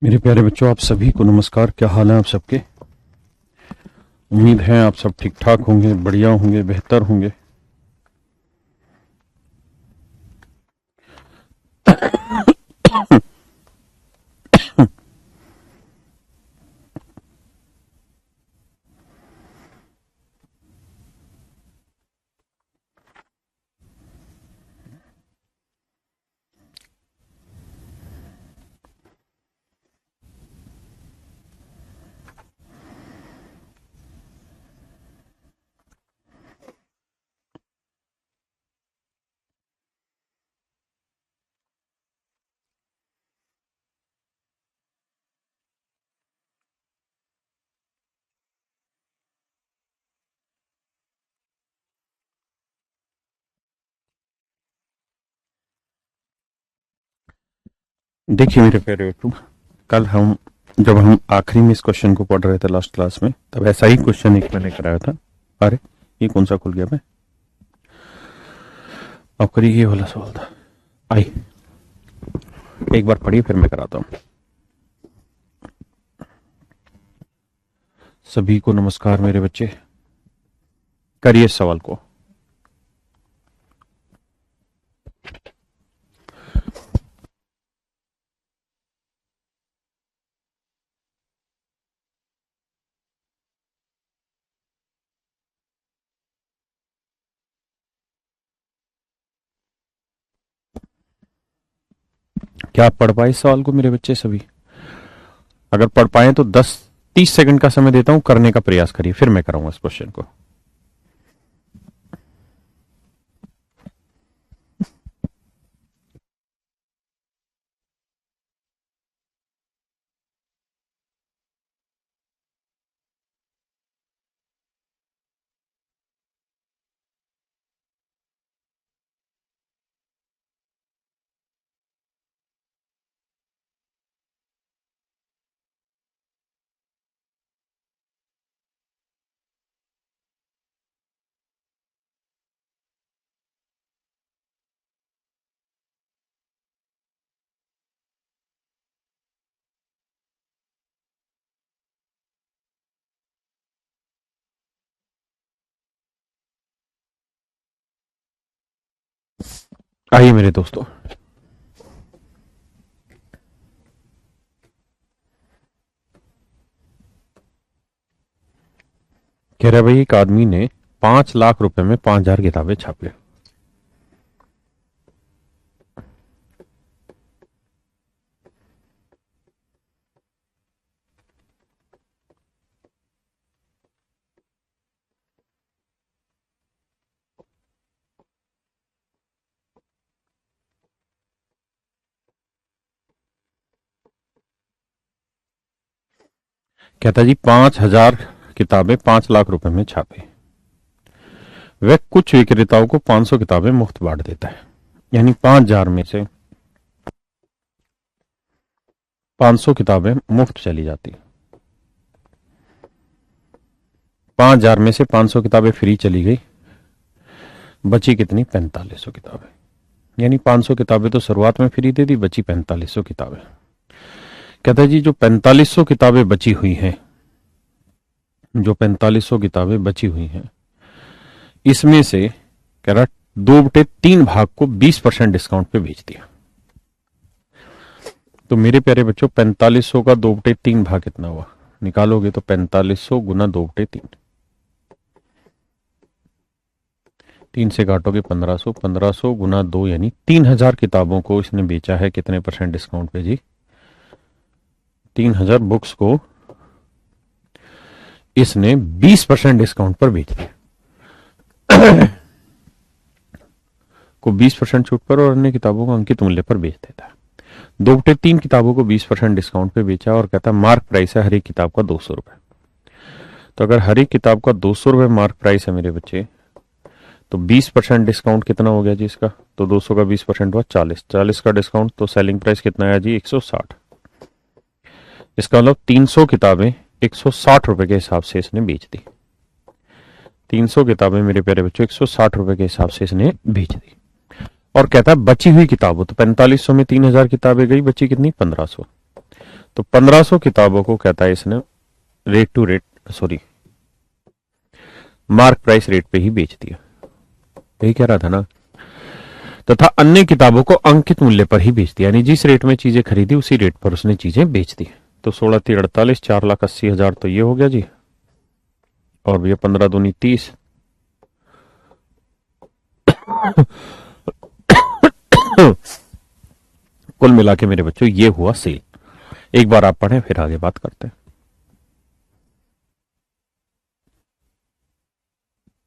मेरे प्यारे बच्चों, आप सभी को नमस्कार। क्या हाल है आप सबके? उम्मीद है आप सब ठीक ठाक होंगे, बढ़िया होंगे, बेहतर होंगे। देखिए मेरे प्यारे बच्चों, कल जब हम आखिरी में इस क्वेश्चन को पढ़ रहे थे लास्ट क्लास में, तब ऐसा ही क्वेश्चन एक मैंने कराया था। अरे ये कौन सा खुल गया? मैं अब करिए, ये वाला सवाल था। आई एक बार पढ़िए, फिर मैं कराता हूँ। सभी को नमस्कार मेरे बच्चे, करिए इस सवाल को। क्या आप पढ़ पाए इस सवाल को मेरे बच्चे सभी? अगर पढ़ पाए तो 10-30 सेकंड का समय देता हूं, करने का प्रयास करिए, फिर मैं कराऊंगा इस क्वेश्चन को। आइए मेरे दोस्तों, कह रहा भाई एक आदमी ने 5 लाख रुपए में 5,000 किताबें छापी। कहता जी 5,000 किताबें 5 लाख रुपए में छापी। वह कुछ विक्रेताओं को 500 किताबें मुफ्त बांट देता है। यानी 5,000 में से 500 किताबें मुफ्त चली जाती। 5,000 में से 500 किताबें फ्री चली गई, बची कितनी? 4500 किताबें। यानी 500 किताबें तो शुरुआत में फ्री दे दी, बची 4500 किताबें। कहता है जी जो 4500 किताबें बची हुई हैं, जो 4500 किताबें बची हुई हैं, इसमें से कह रहा 2/3 भाग को 20% डिस्काउंट पे बेच दिया। तो मेरे प्यारे बच्चों, 4500 का 2/3 भाग कितना हुआ? निकालोगे तो 4500 गुना 2/3, 3 से काटोगे 1500, 1500 गुना 2 यानी 3,000 किताबों को इसने बेचा है। कितने % डिस्काउंट पे जी? 3,000 बुक्स को इसने 20% डिस्काउंट पर बेच दिया। को 20% छूट पर और अन्य किताबों को अंकित मूल्य पर बेच देता है। 2/3 किताबों को 20% डिस्काउंट पे बेचा और कहता है मार्क प्राइस है हर एक किताब का 200 रुपए। तो अगर हर एक किताब का 200 रुपए मार्क प्राइस है मेरे बच्चे, तो 20% डिस्काउंट कितना हो गया जी इसका? तो 200 का 20% हुआ 40, 40 का डिस्काउंट, तो सेलिंग प्राइस कितना आया जी? 160। इसका मतलब 300 किताबें 160 रुपए के हिसाब से इसने बेच दी। 300 किताबें मेरे प्यारे बच्चों 160 रुपए के हिसाब से इसने बेच दी। और कहता है बची हुई किताबों, तो 4500 में 3,000 किताबें गई, बची कितनी? 1500। तो 1500 किताबों को कहता है इसने rate to rate, sorry mark price rate पे ही बेच दिया, यही कह रहा था ना। तथा अन्य किताबों को अंकित मूल्य पर ही बेच दिया, यानी जिस रेट में चीजें खरीदी उसी रेट पर उसने चीजें बेच दी। तो 16×3 = 48, 4,80,000 तो ये हो गया जी, और भैया 15×2 = 30। कुल मिला के मेरे बच्चों ये हुआ सेल। एक बार आप पढ़ें फिर आगे बात करते हैं।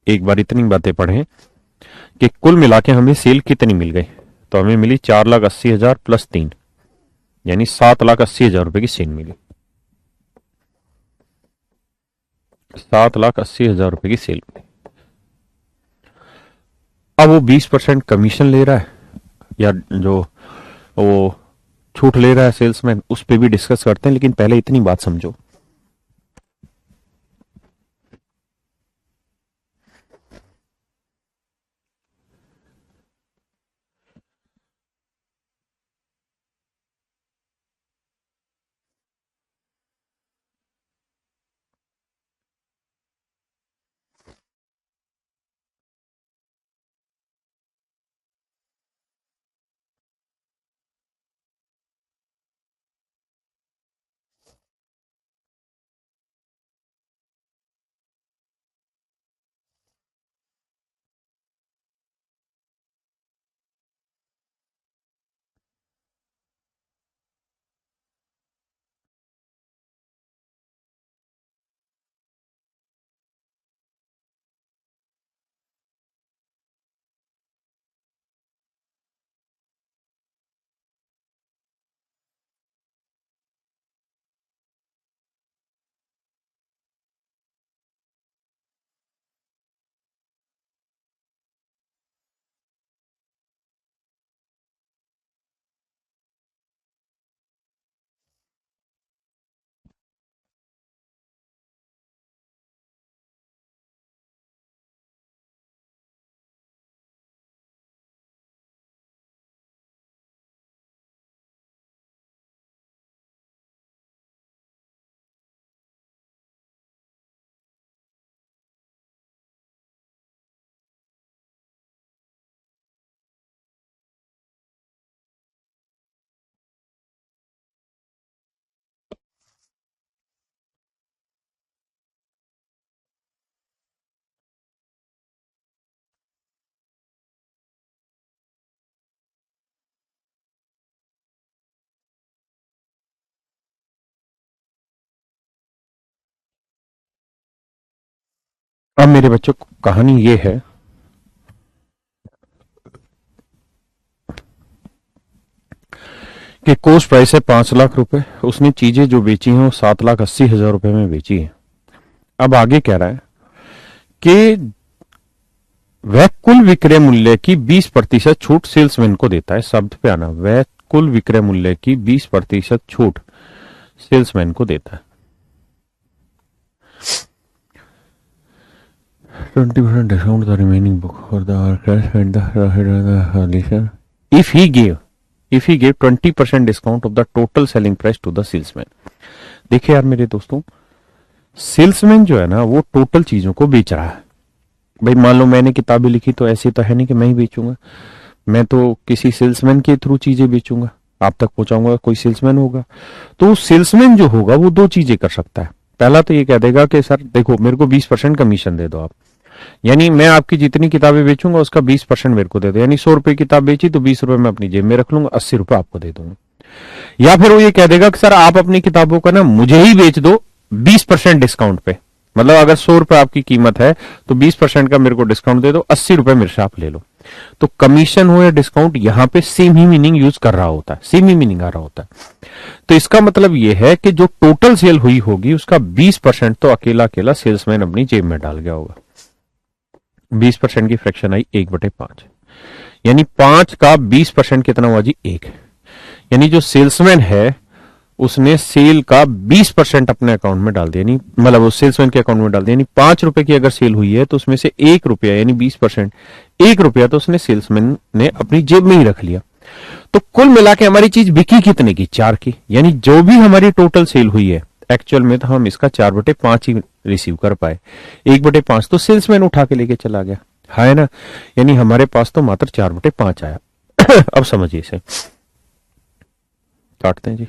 एक बार इतनी बातें पढ़ें कि कुल मिला के हमें सेल कितनी मिल गई। तो हमें मिली 4,80,000 प्लस 3, यानी 7,80,000 रुपए की सेल मिली। 7,80,000 रुपए की सेल मिली। अब वो 20% कमीशन ले रहा है, या जो वो छूट ले रहा है सेल्समैन, उस पर भी डिस्कस करते हैं, लेकिन पहले इतनी बात समझो। अब मेरे बच्चों कहानी ये है कि कोस्ट प्राइस है 5 लाख रुपए, उसने चीजें जो बेची हैं वो 7,80,000 रुपए में बेची है। अब आगे कह रहा है कि वह कुल विक्रय मूल्य की 20% छूट सेल्समैन को देता है। शब्द पे आना, वह कुल विक्रय मूल्य की 20% छूट सेल्समैन को देता है। 20% discount the remaining book for the cash and the if he gave 20% discount of the total selling price to the salesman। देखिए यार मेरे दोस्तों, सेल्समैन जो है ना वो टोटल चीजों को बेच रहा है। भाई मान लो मैंने किताबें लिखी तो ऐसे तो है नहीं कि मैं ही बेचूंगा, मैं तो किसी सेल्समैन के थ्रू चीजें बेचूंगा, आप तक पहुंचाऊंगा, कोई सेल्समैन होगा। तो सेल्समैन जो होगा वो दो चीजें कर सकता है। पहला तो ये कह देगा कि सर देखो मेरे को 20% कमीशन दे दो आप, यानी मैं आपकी जितनी किताबें बेचूंगा उसका 20% मेरे को दे दो, यानी 100 रुपए किताब बेची तो 20 रुपए मैं अपनी जेब में रख लूंगा, 80 रुपए आपको दे दूंगा। या फिर वो ये कह देगा कि सर आप अपनी किताबों का ना मुझे ही बेच दो 20% डिस्काउंट पे, मतलब अगर 100 रुपए आपकी कीमत है तो 20% का मेरे को डिस्काउंट दे दो, 80 रुपए मेरे से आप ले लो। तो कमीशन हो या डिस्काउंट, यहां पे सेम ही मीनिंग यूज कर रहा होता है, सेम ही मीनिंग आ रहा होता है। तो इसका मतलब यह है कि जो टोटल सेल हुई होगी उसका 20% तो अकेला अकेला सेल्समैन अपनी जेब में डाल गया होगा। 20% की फ्रैक्शन आई 1/5, यानी 5 का 20% कितना हुआ जी 1। यानी जो सेल्समैन है उसने सेल का 20% अपने अकाउंट में डाल दिया, यानी मतलब उस सेल्समैन के अकाउंट में डाल दिया। यानी 5 रुपए की अगर सेल हुई है तो उसमें से 1 रुपया यानी 20%, 1 रुपया तो उसने सेल्समैन ने अपनी जेब में ही रख लिया। तो कुल मिला के हमारी चीज बिकी कितने की, 4 की, यानी जो भी हमारी टोटल सेल हुई है एक्चुअल में, तो हम इसका 4/5 ही रिसीव कर पाए। 1/5 तो सेल्समैन उठा के लेके चला गया, है ना, यानी हमारे पास तो मात्र 4/5 आया। अब समझिए इसे, काटते हैं जी।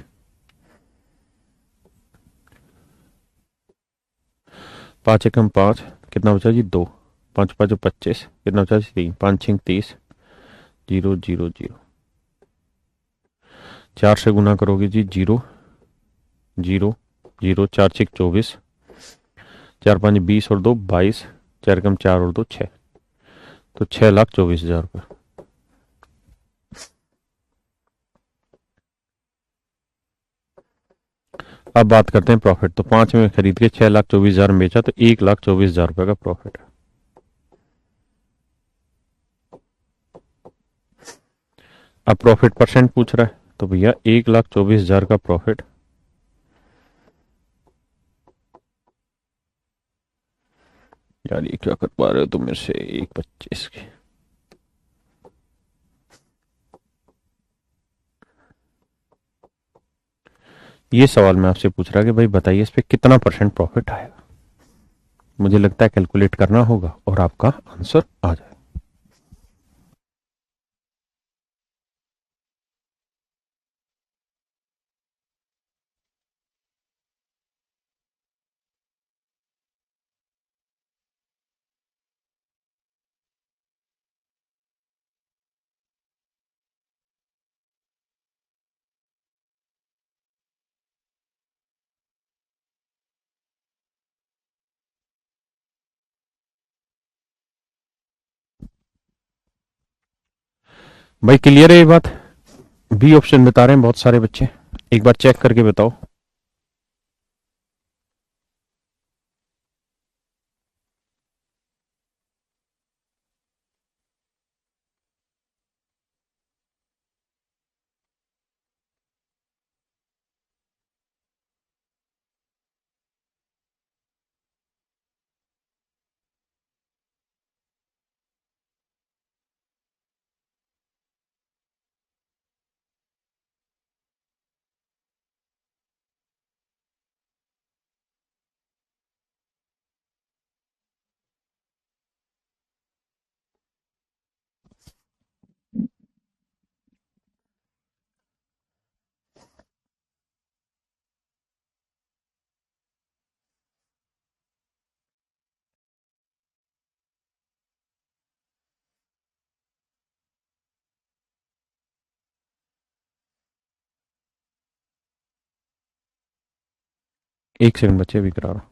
5 एकम 5, कितना बचा जी, 2, 5×5 = 25, कितना बचा जी, 3, 5×6 = 30, 0 0 0, 4 से गुना करोगे जी, 0 0 0, 4×6 = 24, 4×5 = 20 और 2 = 22, 4 एकम 4 और 2 = 6, तो 6,24,000 रुपये। अब बात करते हैं प्रॉफिट। तो 5 में खरीद के 6,24,000 में बेचा, तो 1,24,000 रुपये का प्रॉफिट है। अब प्रॉफिट परसेंट पूछ रहा है, तो भैया 1,24,000 का प्रॉफिट, यार ये क्या कर पा रहे हो तुम मेरे से, 1,25 के, ये सवाल मैं आपसे पूछ रहा कि भाई बताइए इस पे कितना परसेंट प्रॉफिट आएगा। मुझे लगता है कैलकुलेट करना होगा और आपका आंसर आ जाए। भाई क्लियर है ये बात? बी ऑप्शन बता रहे हैं बहुत सारे बच्चे, एक बार चेक करके बताओ। एक सेकंड बच्चे, अभी करा रहा हूं।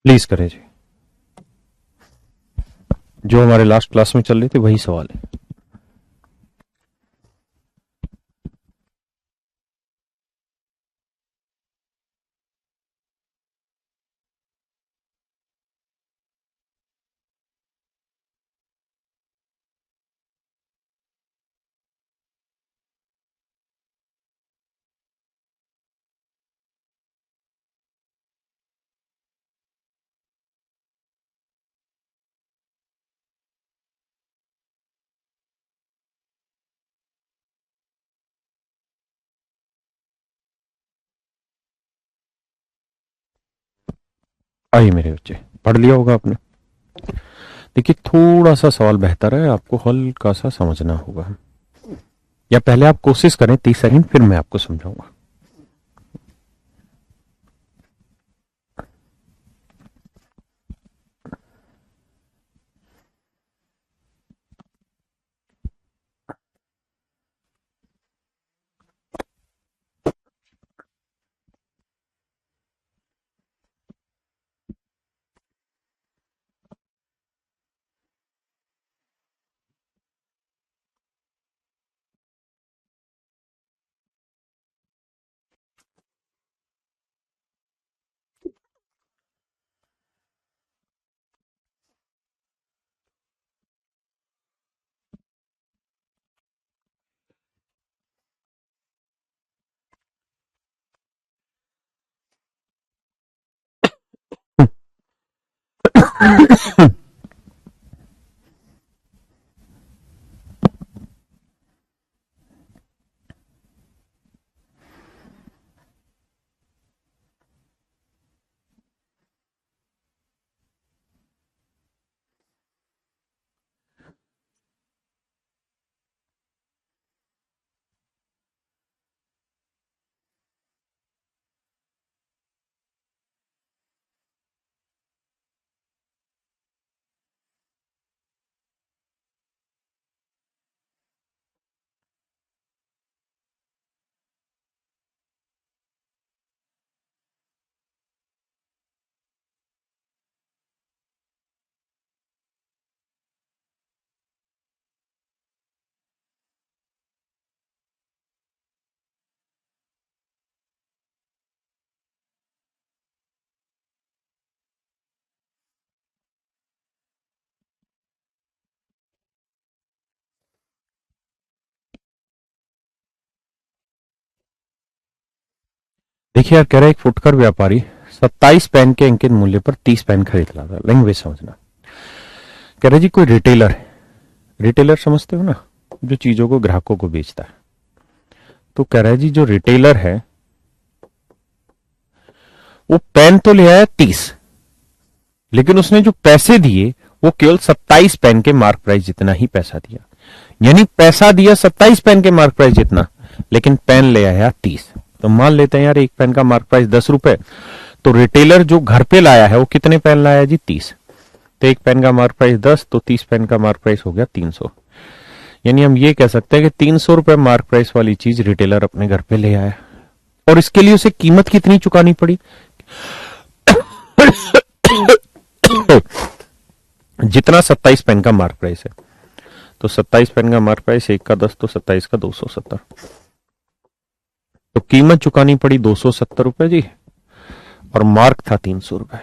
प्लीज करें जी, जो हमारे लास्ट क्लास में चल रहे थे वही सवाल है। आइए मेरे बच्चे, पढ़ लिया होगा आपने। देखिए थोड़ा सा सवाल बेहतर है, आपको हल्का सा समझना होगा, या पहले आप कोशिश करें 30 सेकंड, फिर मैं आपको समझाऊंगा। देखिए यार, कह रहा है एक फुटकर व्यापारी 27 पेन के अंकित मूल्य पर 30 पेन खरीद लाता है। लैंग्वेज समझना। कह रहे जी कोई रिटेलर है। रिटेलर समझते हो ना, जो चीजों को ग्राहकों को बेचता है। तो कह रहा है जी जो रिटेलर है वो पेन तो ले आया 30, लेकिन उसने जो पैसे दिए वो केवल 27 पेन के मार्क प्राइस जितना ही पैसा दिया। यानी पैसा दिया 27 पेन के मार्क प्राइस जितना, लेकिन पेन ले आया 30। तो मान लेते हैं यार एक पेन का मार्क प्राइस 10 रुपए, तो रिटेलर जो घर पे लाया है वो कितने पेन लाया जी? 30। तो एक पेन का मार्क प्राइस 10, तो 30 पेन का मार्क प्राइस हो गया 300। यानी हम ये कह सकते हैं कि 300 रुपए मार्क प्राइस वाली चीज रिटेलर अपने घर पे ले आया, और इसके लिए उसे कीमत कितनी चुकानी पड़ी? जितना 27 पेन का मार्क प्राइस है। तो 27 पेन का मार्क प्राइस 1 का 10, तो 27 का 270। तो कीमत चुकानी पड़ी 270 रुपए जी, और मार्क था 300 रुपए।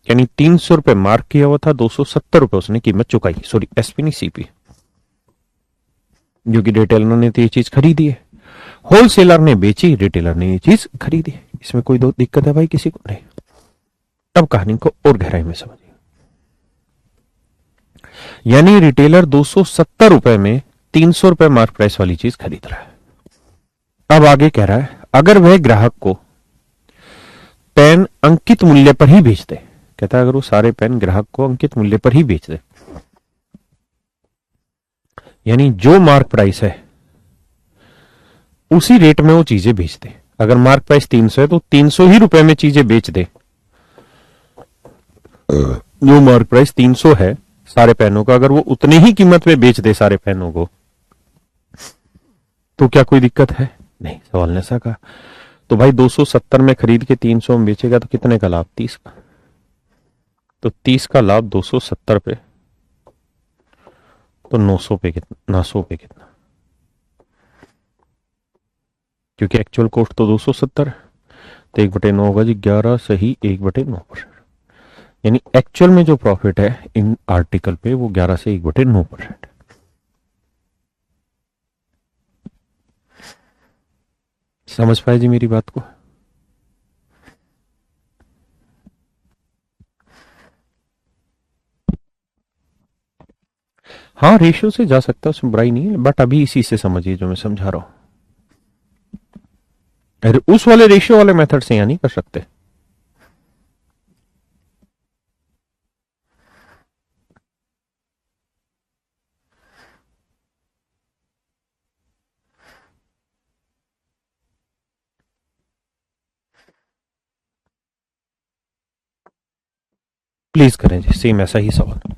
यानी 300 रुपए मार्क किया हुआ था, 270 रुपए उसने कीमत चुकाई। सॉरी, एसपी नहीं, सीपी। जो कि रिटेलर ने तो ये चीज खरीदी है, होलसेलर ने बेची, रिटेलर ने ये चीज खरीदी। इसमें कोई दो दिक्कत है भाई किसी को? नहीं। अब कहानी को और गहराई में समझिए। यानी रिटेलर 270 रुपए में 300 रुपए मार्क प्राइस वाली चीज खरीद रहा है। अब आगे कह रहा है अगर वह ग्राहक को पेन अंकित मूल्य पर ही बेच दे। कहता है अगर वो सारे पेन ग्राहक को अंकित मूल्य पर ही बेच दे, यानी जो मार्क प्राइस है उसी रेट में वो चीजें बेच दे। अगर मार्क प्राइस 300 है तो 300 ही रुपए में चीजें बेच दे। जो मार्क प्राइस 300 है सारे पेनों का, अगर वो उतनी ही कीमत में बेच दे सारे पेनों को, तो क्या कोई दिक्कत है? नहीं। सवाल ने ऐसा कहा। तो भाई 270 में खरीद के 300 में बेचेगा तो कितने का लाभ? 30 का। तो 30 का लाभ 270 पे, तो 900 पे कितना? 900 पे कितना? क्योंकि एक्चुअल कॉस्ट तो 270 है। तो 1/9 होगा जी 11 सही 1/9%। यानी एक्चुअल में जो प्रॉफिट है इन आर्टिकल पे वो 11 से 1/9%। समझ पाए जी मेरी बात को? हाँ, रेशियो से जा सकता है, उसमें बुराई नहीं है, बट अभी इसी से समझिए जो मैं समझा रहा हूं। अरे उस वाले रेशियो वाले मेथड से यहां नहीं कर सकते। प्लीज करें जी, सेम ऐसा ही सवाल।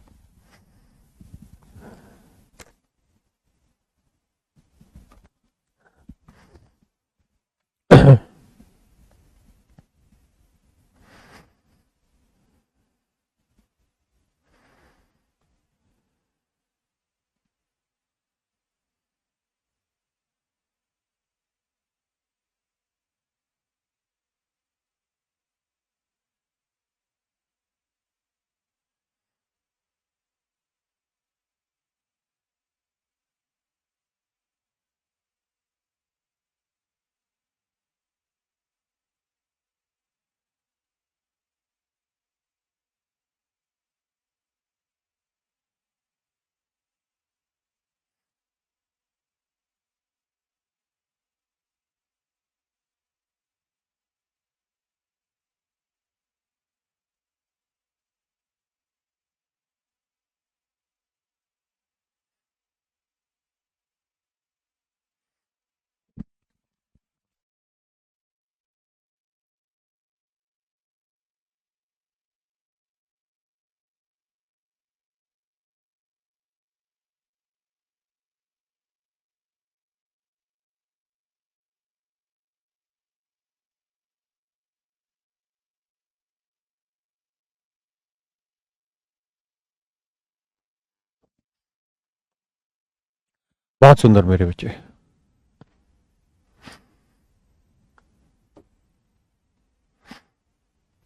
बहुत सुंदर मेरे बच्चे।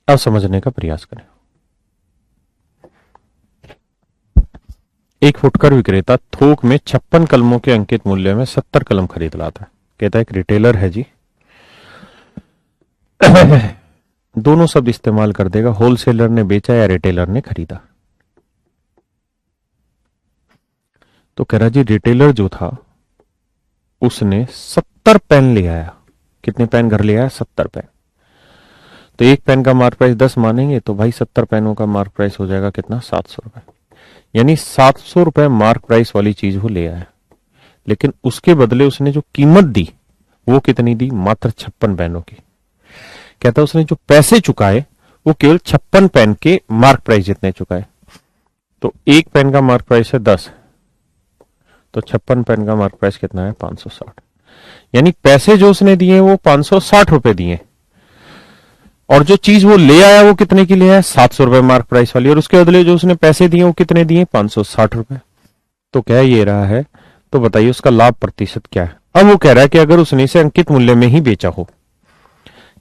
अब समझने का प्रयास करें। एक फुटकर विक्रेता थोक में 56 कलमों के अंकित मूल्य में 70 कलम खरीद लाता है। कहता है एक रिटेलर है जी, दोनों शब्द इस्तेमाल कर देगा, होलसेलर ने बेचा या रिटेलर ने खरीदा। तो कह रहा जी रिटेलर जो था उसने 70 पेन ले आया। कितने पेन घर ले आया? 70 पेन। तो एक पेन का मार्क प्राइस 10 मानेंगे तो भाई 70 पेनों का मार्क प्राइस हो जाएगा कितना? 700 रुपए। यानी 700 रुपए मार्क प्राइस वाली चीज वो ले आया, लेकिन उसके बदले उसने जो कीमत दी वो कितनी दी? मात्र 56 पेनों की। कहता है उसने जो पैसे चुकाए वो केवल 56 पेन के मार्क प्राइस जितने चुकाए। तो एक पेन का मार्क प्राइस है 10, तो 56 पेन का मार्क प्राइस कितना है? 560। यानी पैसे जो उसने दिए वो 560 रुपए दिए, और जो चीज वो ले आया वो कितने की ले आया? 700 रुपए मार्क प्राइस वाली, और उसके बदले जो उसने पैसे दिए वो कितने दिए? 560 रुपए। तो कह ये रहा है, तो बताइए उसका लाभ प्रतिशत क्या है? अब वो कह रहा है कि अगर उसने इसे अंकित मूल्य में ही बेचा हो,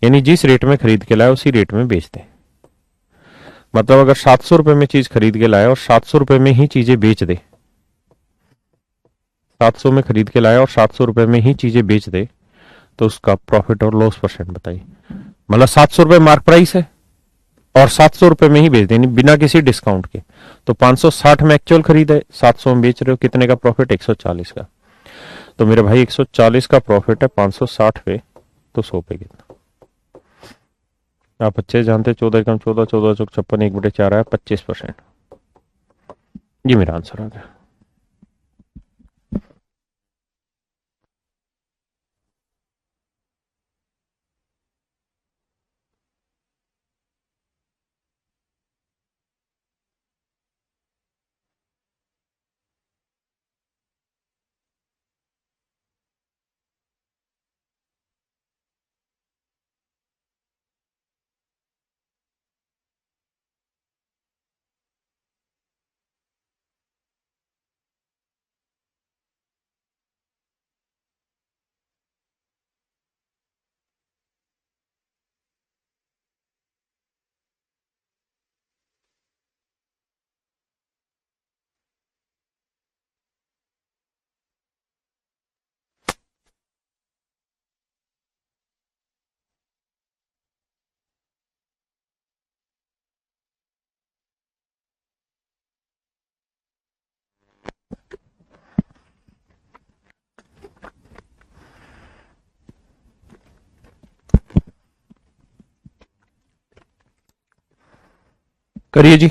यानी जिस रेट में खरीद के लाया उसी रेट में बेच दे। मतलब अगर 700 रुपए में चीज खरीद के लाया और 700 रुपए में ही चीजें बेच दे, 700 में खरीद के लाया और 700 रुपए में ही चीजें बेच दे, तो उसका प्रॉफिट और लॉस परसेंट बताइए। मतलब 700 रुपए मार्क प्राइस है और 700 रुपए में ही बेच देनी बिना किसी डिस्काउंट के, तो 560 में एक्चुअल खरीद है, 700 में बेच रहे हो, कितने का प्रॉफिट? 140 का। तो मेरे भाई 140 का प्रॉफिट है 560 पे, तो 100 पे कितना? आप अच्छे जानते, 14 एकम 14, 14 चौक 56, 1/4 आया 25%। ये मेरा आंसर आ गया। करिए जी।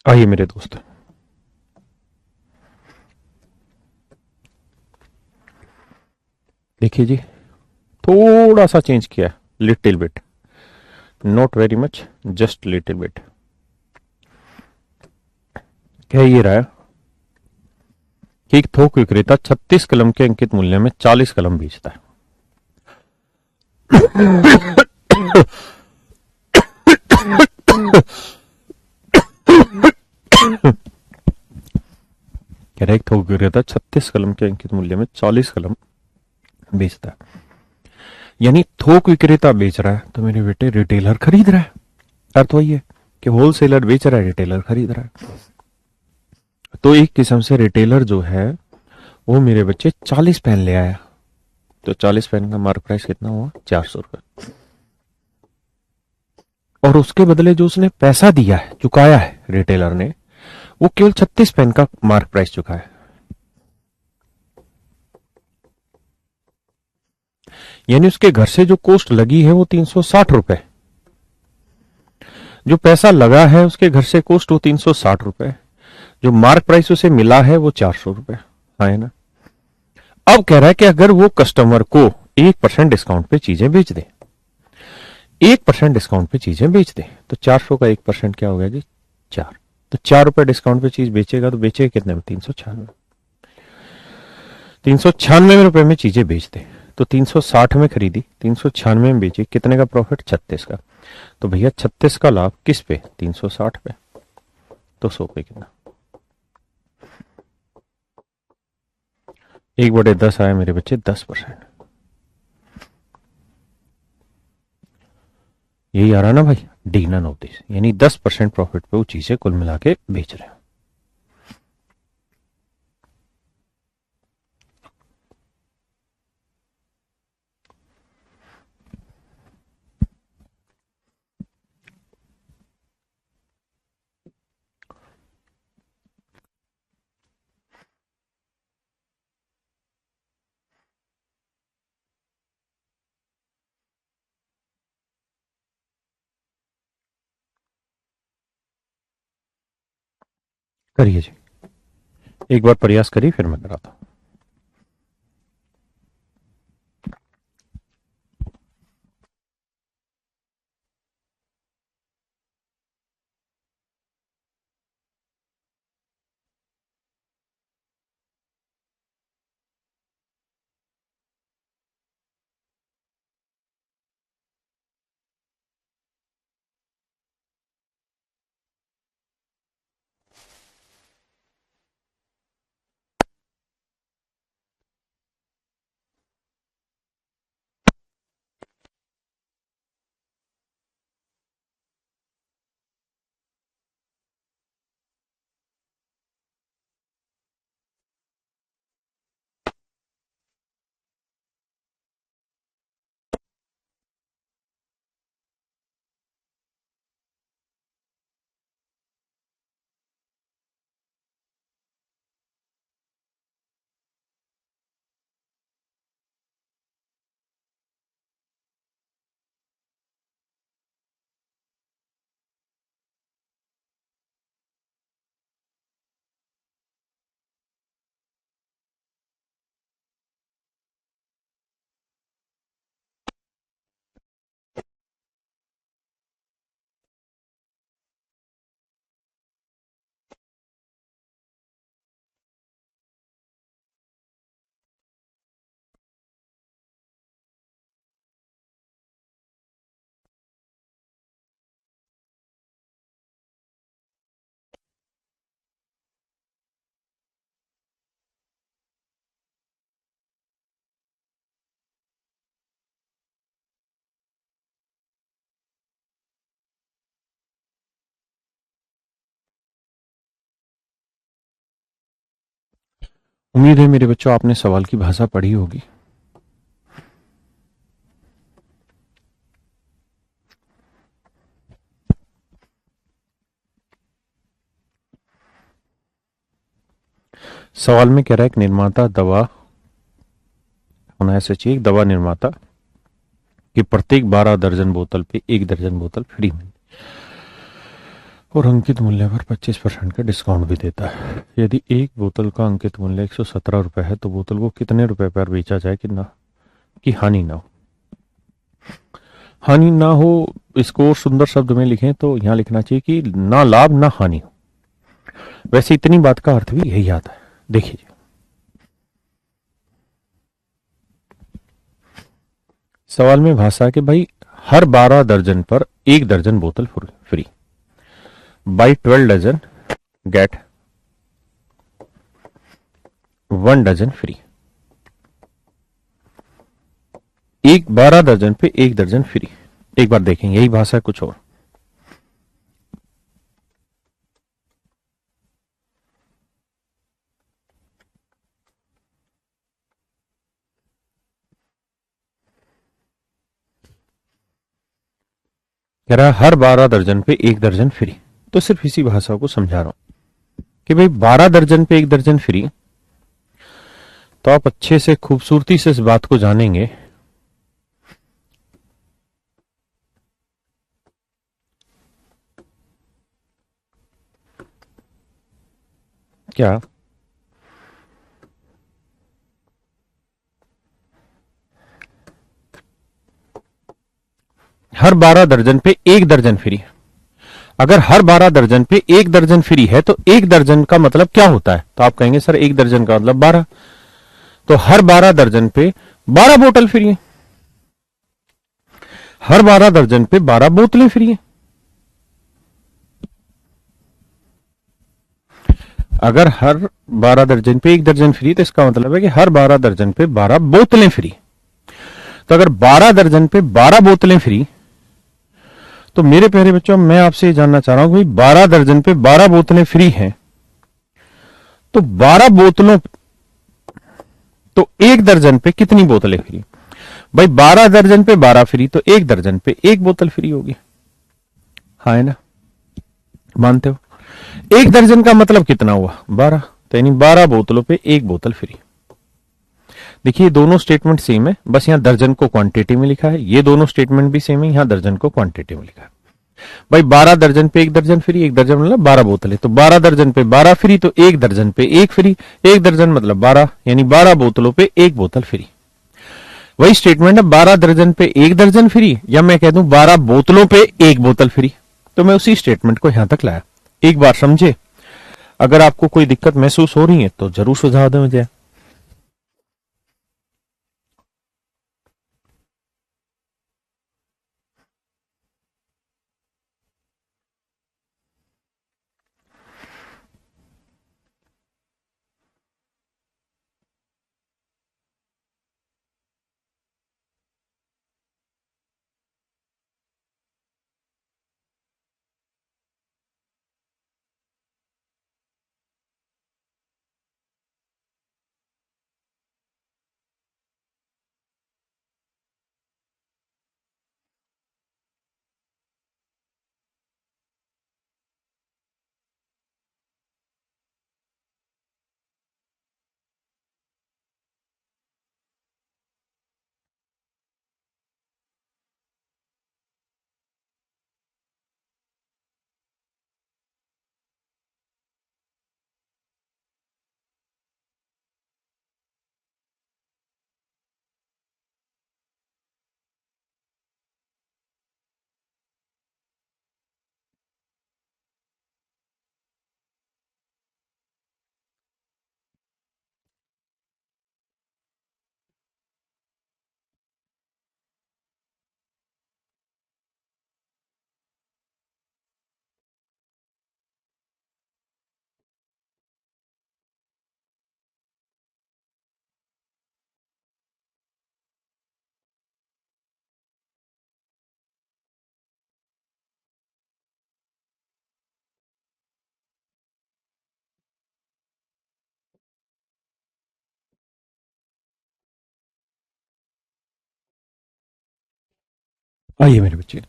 आइए मेरे दोस्त, देखिए जी, थोड़ा सा चेंज किया, little bit, not very much, just little bit. कह ये रहा है कि एक थोक विक्रेता 36 कलम के अंकित मूल्य में 40 कलम बेचता है। कह रहा है एक थोक विक्रेता 36 कलम के अंकित मूल्य में 40 कलम बेचता है। यानी थोक विक्रेता बेच रहा है तो मेरे बेटे रिटेलर खरीद रहा है। अर्थ वही है कि होलसेलर बेच रहा है, रिटेलर खरीद रहा है। तो एक किस्म से रिटेलर जो है वो मेरे बच्चे 40 पेन ले आया, तो 40 पेन का मार्क प्राइस कितना हुआ? 400 रुपए। और उसके बदले जो उसने पैसा दिया है, चुकाया है रिटेलर ने, वो केवल 36 पेन का मार्क प्राइस चुका है। यानी उसके घर से जो कॉस्ट लगी है वो 360 रुपए, जो पैसा लगा है उसके घर से कॉस्ट वो 360 रुपए, जो मार्क प्राइस उसे मिला है वो 400 रुपए। हाँ है ना। अब कह रहा है कि अगर वो कस्टमर को 1% डिस्काउंट पे चीजें बेच दे, 1% डिस्काउंट पे चीजें बेच दे, तो 400 का 1% क्या हो गया जी? 4। तो 4 रुपए डिस्काउंट पे चीज बेचेगा तो बेचेगा कितने में? 396। 396 रुपए में चीजें बेच दे, तो 360 में खरीदी, 396 में बेची, कितने का प्रॉफिट? 36 का। तो भैया 36 का लाभ किस पे? 360 पे। तो 100 पे कितना? 1/10 आया मेरे बच्चे 10%। यही आ रहा ना भाई, डी नन ऑफ दिस, यानी 10% प्रॉफिट पे वो चीजें कुल मिला के बेच रहे हैं। करिए जी, एक बार प्रयास करिए फिर मैं कराता हूं। उम्मीद है मेरे बच्चों आपने सवाल की भाषा पढ़ी होगी। सवाल में कह रहा है एक निर्माता दवा होना ऐसा चाहिए, दवा निर्माता कि प्रत्येक 12 दर्जन बोतल पे 1 दर्जन बोतल फ्री मिले और अंकित मूल्य पर 25% का डिस्काउंट भी देता है। यदि एक बोतल का अंकित मूल्य 117 रुपए है तो बोतल को कितने रुपए पर बेचा जाए कि ना कि हानि ना हो? हानि ना हो इसको सुंदर शब्द में लिखें तो यहां लिखना चाहिए कि ना लाभ ना हानि हो। वैसे इतनी बात का अर्थ भी यही आता है। देखिए, सवाल में भाषा कि भाई हर 12 दर्जन पर 1 दर्जन बोतल free, buy 12 dozen get 1 dozen free. एक 12 दर्जन पे 1 दर्जन फ्री। एक बार देखेंगे, यही भाषा है कुछ और। कह रहा है हर 12 दर्जन पे 1 दर्जन फ्री। तो सिर्फ इसी भाषा को समझा रहा हूं कि भाई 12 दर्जन पे 1 दर्जन फ्री। तो आप अच्छे से खूबसूरती से इस बात को जानेंगे क्या, हर 12 दर्जन पे 1 दर्जन फ्री। अगर हर 12 दर्जन पे 1 दर्जन फ्री है तो 1 दर्जन का मतलब क्या होता है? तो आप कहेंगे सर 1 दर्जन का मतलब 12। तो हर 12 दर्जन पे 12 बोतल फ्री है। हर 12 दर्जन पे 12 बोतलें फ्री है। अगर हर 12 दर्जन पे 1 दर्जन फ्री तो इसका मतलब है कि हर 12 दर्जन पे 12 बोतलें फ्री। तो अगर 12 दर्जन पे 12 बोतलें फ्री, तो मेरे प्यारे बच्चों मैं आपसे जानना चाह रहा हूं कि 12 दर्जन पे 12 बोतलें फ्री हैं, तो 12 बोतलों, तो 1 दर्जन पे कितनी बोतलें फ्री? भाई 12 दर्जन पे 12 फ्री, तो 1 दर्जन पे 1 बोतल फ्री होगी। हाँ है ना, मानते हो? 1 दर्जन का मतलब कितना हुआ? 12। तो यानी 12 बोतलों पे 1 बोतल फ्री। देखिए दोनों स्टेटमेंट सेम है, बस यहां दर्जन को क्वांटिटी में लिखा है। ये दोनों स्टेटमेंट भी सेम है, यहां दर्जन को क्वांटिटी में लिखा है। भाई 12 दर्जन पे 1 दर्जन फ्री, 1 दर्जन मतलब 12 बोतलें, तो 12 दर्जन पे 12 फ्री, तो 1 दर्जन पे 1 फ्री। 1 दर्जन मतलब 12, यानी 12 बोतलों पे 1 बोतल फ्री। वही स्टेटमेंट है 12 दर्जन पे 1 दर्जन फ्री, या मैं कह दूं 12 बोतलों पे 1 बोतल फ्री। तो मैं उसी स्टेटमेंट को यहां तक लाया। एक बार समझे। अगर आपको कोई दिक्कत महसूस हो रही है तो जरूर सुझाव दें मुझे। आइए मेरे बच्चे।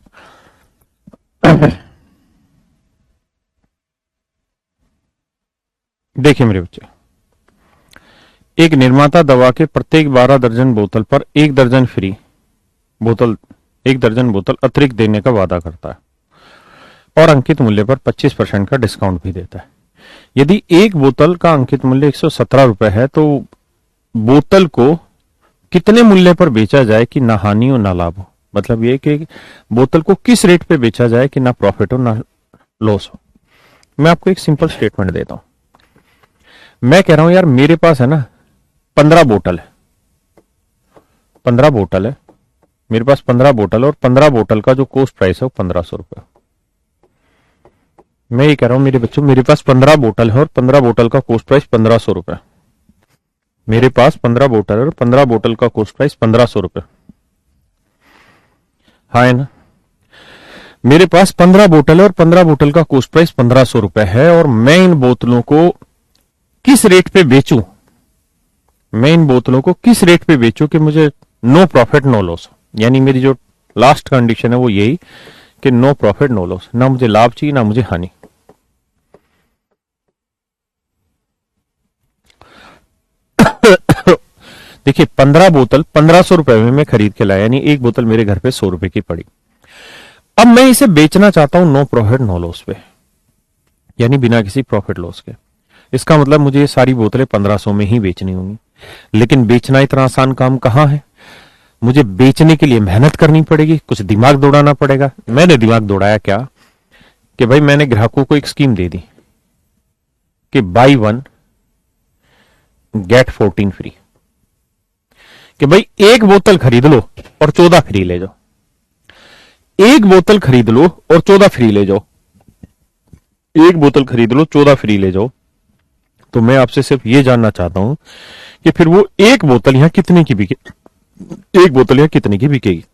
देखिए मेरे बच्चे, एक निर्माता दवा के प्रत्येक 12 दर्जन बोतल पर 1 दर्जन फ्री बोतल, 1 दर्जन बोतल अतिरिक्त देने का वादा करता है और अंकित मूल्य पर 25% का डिस्काउंट भी देता है। यदि एक बोतल का अंकित मूल्य 117 रुपए है तो बोतल को कितने मूल्य पर बेचा जाए कि ना हानि हो ना लाभ हो? मतलब ये कि बोतल को किस रेट पे बेचा जाए कि ना प्रॉफिट हो ना लॉस हो। मैं आपको एक सिंपल स्टेटमेंट देता हूं। मैं कह रहा हूं यार मेरे पास है ना 15 बोतल है, 15 बोतल है मेरे पास, 15 बोतल, और 15 बोतल का जो कॉस्ट प्राइस है वो 1500 रुपए। मैं ये कह रहा हूं मेरे बच्चों, मेरे पास 15 बोतल है और 15 बोतल का कॉस्ट प्राइस 1500 रुपए। मेरे पास 15 बोतल है और 15 बोतल का कॉस्ट प्राइस 1500 रुपए। हाँ है ना। मेरे पास 15 बोतल है और 15 बोतल का कॉस्ट प्राइस 1500 रुपए है, और मैं इन बोतलों को किस रेट पे बेचूं, मैं इन बोतलों को किस रेट पे बेचूं कि मुझे नो प्रॉफिट नो लॉस। यानी मेरी जो लास्ट कंडीशन है वो यही कि नो प्रॉफिट नो लॉस, ना मुझे लाभ चाहिए ना मुझे हानि। देखिए 15 बोतल 1500 रुपए में मैं खरीद के लाया, यानी एक बोतल मेरे घर पे 100 रुपए की पड़ी। अब मैं इसे बेचना चाहता हूं नो प्रॉफिट नो लॉस पे, यानी बिना किसी प्रॉफिट लॉस के। इसका मतलब मुझे ये सारी बोतलें 1500 में ही बेचनी होंगी। लेकिन बेचना इतना आसान काम कहां है, मुझे बेचने के लिए मेहनत करनी पड़ेगी, कुछ दिमाग दौड़ाना पड़ेगा। मैंने दिमाग दौड़ाया क्या कि भाई मैंने ग्राहकों को एक स्कीम दे दी कि बाई 1 गेट 14 फ्री, कि भाई एक बोतल खरीद लो और 14 फ्री ले जाओ, एक बोतल खरीद लो और 14 फ्री ले जाओ, एक बोतल खरीद लो 14 फ्री ले जाओ। तो मैं आपसे सिर्फ ये जानना चाहता हूं कि फिर वो एक बोतल यहां कितने की बिके, एक बोतल यहां कितने की बिकेगी।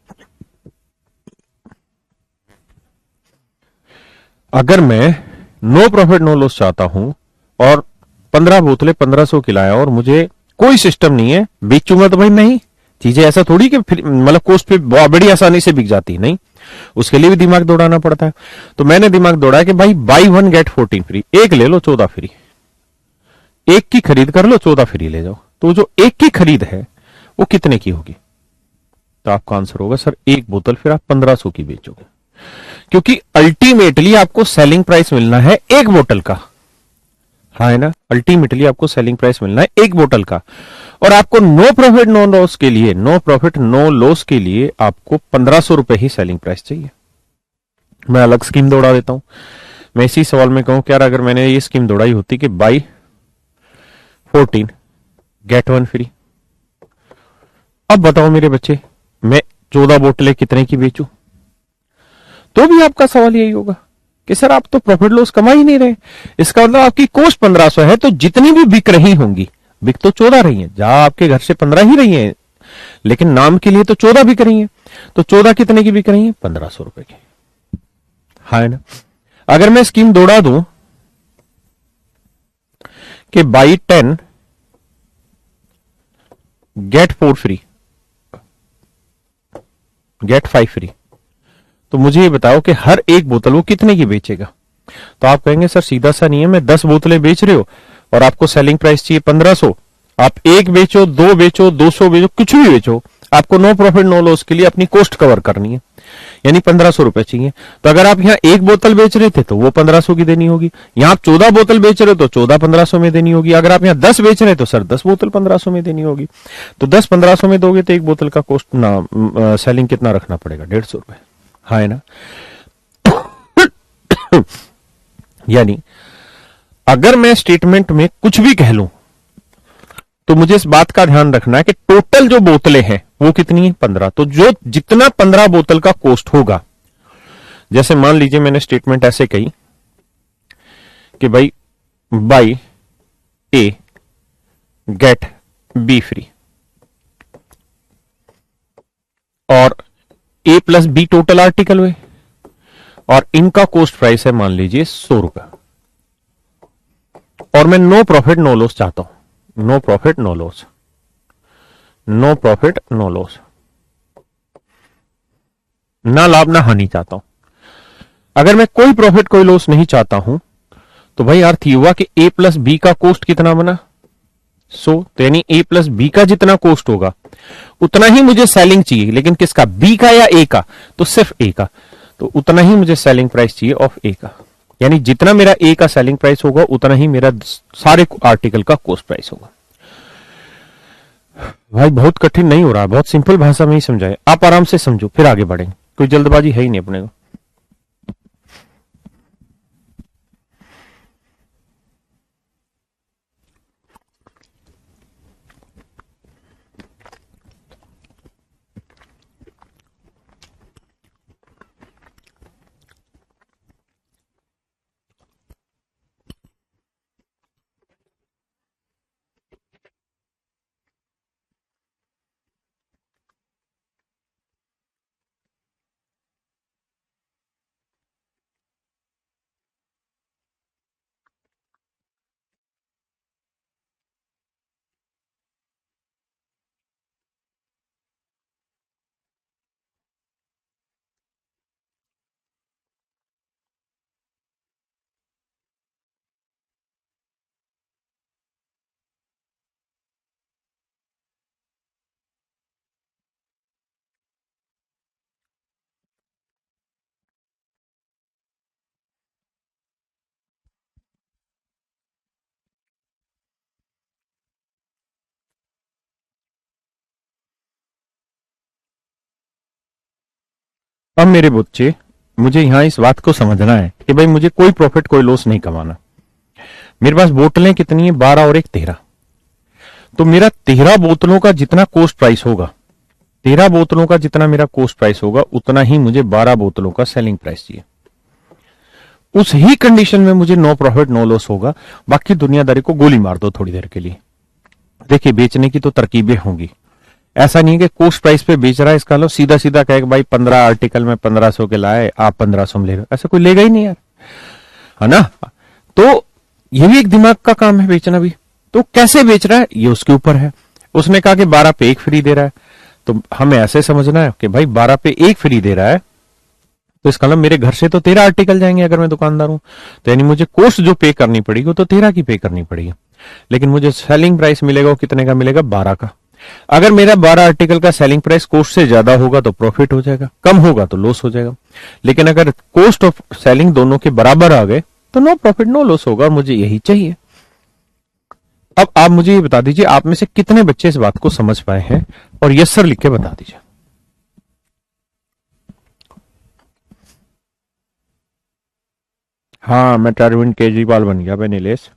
अगर मैं नो प्रॉफिट नो लॉस चाहता हूं और 15 बोतलें 1500 की लाया और मुझे कोई सिस्टम नहीं है, बेचूंगा तो भाई मैं ही। चीजें ऐसा थोड़ी कि फिर मतलब कॉस्ट पे बड़ी आसानी से बिक जाती नहीं, उसके लिए भी दिमाग दौड़ाना पड़ता है। तो मैंने दिमाग दौड़ाया कि भाई बाई 1 गेट 14 फ्री, एक ले लो 14 फ्री, एक की खरीद कर लो 14 फ्री ले जाओ। तो जो एक की खरीद है वो कितने की होगी, तो आपका आंसर होगा सर एक बोतल फिर आप 1500 की बेचोगे, क्योंकि अल्टीमेटली आपको सेलिंग प्राइस मिलना है एक बोतल का। हाँ है ना, अल्टीमेटली आपको सेलिंग प्राइस मिलना है एक बोतल का, और आपको नो प्रॉफिट नो लॉस के लिए, नो प्रॉफिट नो लॉस के लिए आपको 1500 रुपए ही सेलिंग प्राइस चाहिए। मैं अलग स्कीम दौड़ा देता हूं। मैं इसी सवाल में कहूं क्या, अगर मैंने ये स्कीम दौड़ाई होती कि बाई 14 गेट 1 फ्री, अब बताओ मेरे बच्चे मैं 14 बोतलें कितने की बेचूं, तो भी आपका सवाल यही होगा कि सर आप तो प्रॉफिट लॉस कमा ही नहीं रहे। इसका मतलब आपकी कॉस्ट 1500 है, तो जितनी भी बिक रही होंगी, बिक तो 14 रही है, जहां आपके घर से 15 ही रही है, लेकिन नाम के लिए तो 14 बिक रही है। तो 14 कितने की बिक रही है, 1500 रुपए की। हाँ ना। अगर मैं स्कीम दौड़ा दूं कि buy 10 get 4 free, get 5 free, तो मुझे ये बताओ कि हर एक बोतल वो कितने की बेचेगा। तो आप कहेंगे सर सीधा सा नहीं है, मैं 10 बोतलें बेच रहे हो और आपको सेलिंग प्राइस चाहिए 1500, आप एक बेचो, दो बेचो, 200 बेचो, कुछ भी बेचो, आपको नो प्रॉफिट नो लॉस के लिए अपनी कॉस्ट कवर करनी है, यानी 1500 रुपए चाहिए। तो अगर आप यहाँ एक बोतल बेच रहे थे तो वो 1500 की देनी होगी, यहाँ आप 14 बोतल बेच रहे हो तो 14 1500 में देनी होगी, अगर आप यहाँ 10 बेच रहे हैं तो सर 10 बोतल 1500 में देनी होगी। तो 10 1500 में दोगे तो एक बोतल का कॉस्ट ना सेलिंग कितना रखना पड़ेगा, 150 रुपए। हाँ है ना। यानी अगर मैं स्टेटमेंट में कुछ भी कह लूं तो मुझे इस बात का ध्यान रखना है कि टोटल जो बोतलें हैं वो कितनी है, 15। तो जो जितना 15 बोतल का कॉस्ट होगा, जैसे मान लीजिए मैंने स्टेटमेंट ऐसे कही कि भाई buy A get B free, और A plus B total article हुए, और इनका कॉस्ट प्राइस है मान लीजिए 100 रुपए, और मैं नो प्रॉफिट नो लॉस चाहता हूं, no profit no loss, no profit no loss, ना लाभ ना हानि चाहता हूं। अगर मैं कोई प्रॉफिट कोई लॉस नहीं चाहता हूं तो भाई अर्थ ये हुआ कि ए प्लस बी का कॉस्ट कितना बना 100, तो यानी ए प्लस बी का जितना कॉस्ट होगा उतना ही मुझे सेलिंग चाहिए, लेकिन किसका, बी का या ए का, तो सिर्फ ए का, तो उतना ही मुझे सेलिंग प्राइस चाहिए ऑफ ए का, यानी जितना मेरा ए का सेलिंग प्राइस होगा उतना ही मेरा सारे आर्टिकल का कॉस्ट प्राइस होगा। भाई बहुत कठिन नहीं हो रहा, बहुत सिंपल भाषा में ही समझाए, आप आराम से समझो फिर आगे बढ़ेंगे, कोई जल्दबाजी है ही नहीं अपने को। अब मेरे बच्चे, मुझे यहां इस बात को समझना है कि भाई मुझे कोई प्रॉफिट कोई लॉस नहीं कमाना। मेरे पास बोतलें कितनी है? 12 और एक 13। तो मेरा 13 बोतलों का जितना कॉस्ट प्राइस होगा, 13 बोतलों का जितना मेरा कॉस्ट प्राइस होगा, उतना ही मुझे 12 बोतलों का सेलिंग प्राइस चाहिए। उस ही कंडीशन में मुझे नो प्रॉफिट नो लॉस होगा। बाकी दुनियादारी को गोली मार दो थोड़ी देर के लिए। देखिए, बेचने की तो तरकीबें होंगी। ऐसा नहीं है कि कॉस्ट प्राइस पे बेच रहा है, इसका लो सीधा सीधा कहे भाई 15 आर्टिकल में 1500 के लाए, आप 1500 में ले रहे हो, ऐसा कोई लेगा ही नहीं यार, है ना। तो ये भी एक दिमाग का काम है, बेचना भी। तो कैसे बेच रहा है ये उसके ऊपर है। उसने कहा कि 12 पे एक फ्री दे रहा है, तो हमें ऐसे समझना है कि भाई 12 पे एक फ्री दे रहा है, तो इसका मतलब मेरे घर से तो 13 आर्टिकल जाएंगे अगर मैं दुकानदार हूं। तो यानी मुझे कॉस्ट जो पे करनी पड़ेगी वो तो 13 की पे करनी पड़ेगी। लेकिन मुझे सेलिंग प्राइस मिलेगा वो कितने का मिलेगा? 12 का। अगर मेरा 12 आर्टिकल का सेलिंग प्राइस कॉस्ट से ज्यादा होगा तो प्रॉफिट हो जाएगा, कम होगा तो लॉस हो जाएगा। लेकिन अगर कॉस्ट ऑफ सेलिंग दोनों के बराबर आ गए तो नो प्रॉफिट नो लॉस होगा, मुझे यही चाहिए। अब आप मुझे ये बता दीजिए, आप में से कितने बच्चे इस बात को समझ पाए हैं, और यस सर लिख के बता दीजिए। हाँ, मैं अरविंद केजरीवाल बन गया, मैं नीलेश।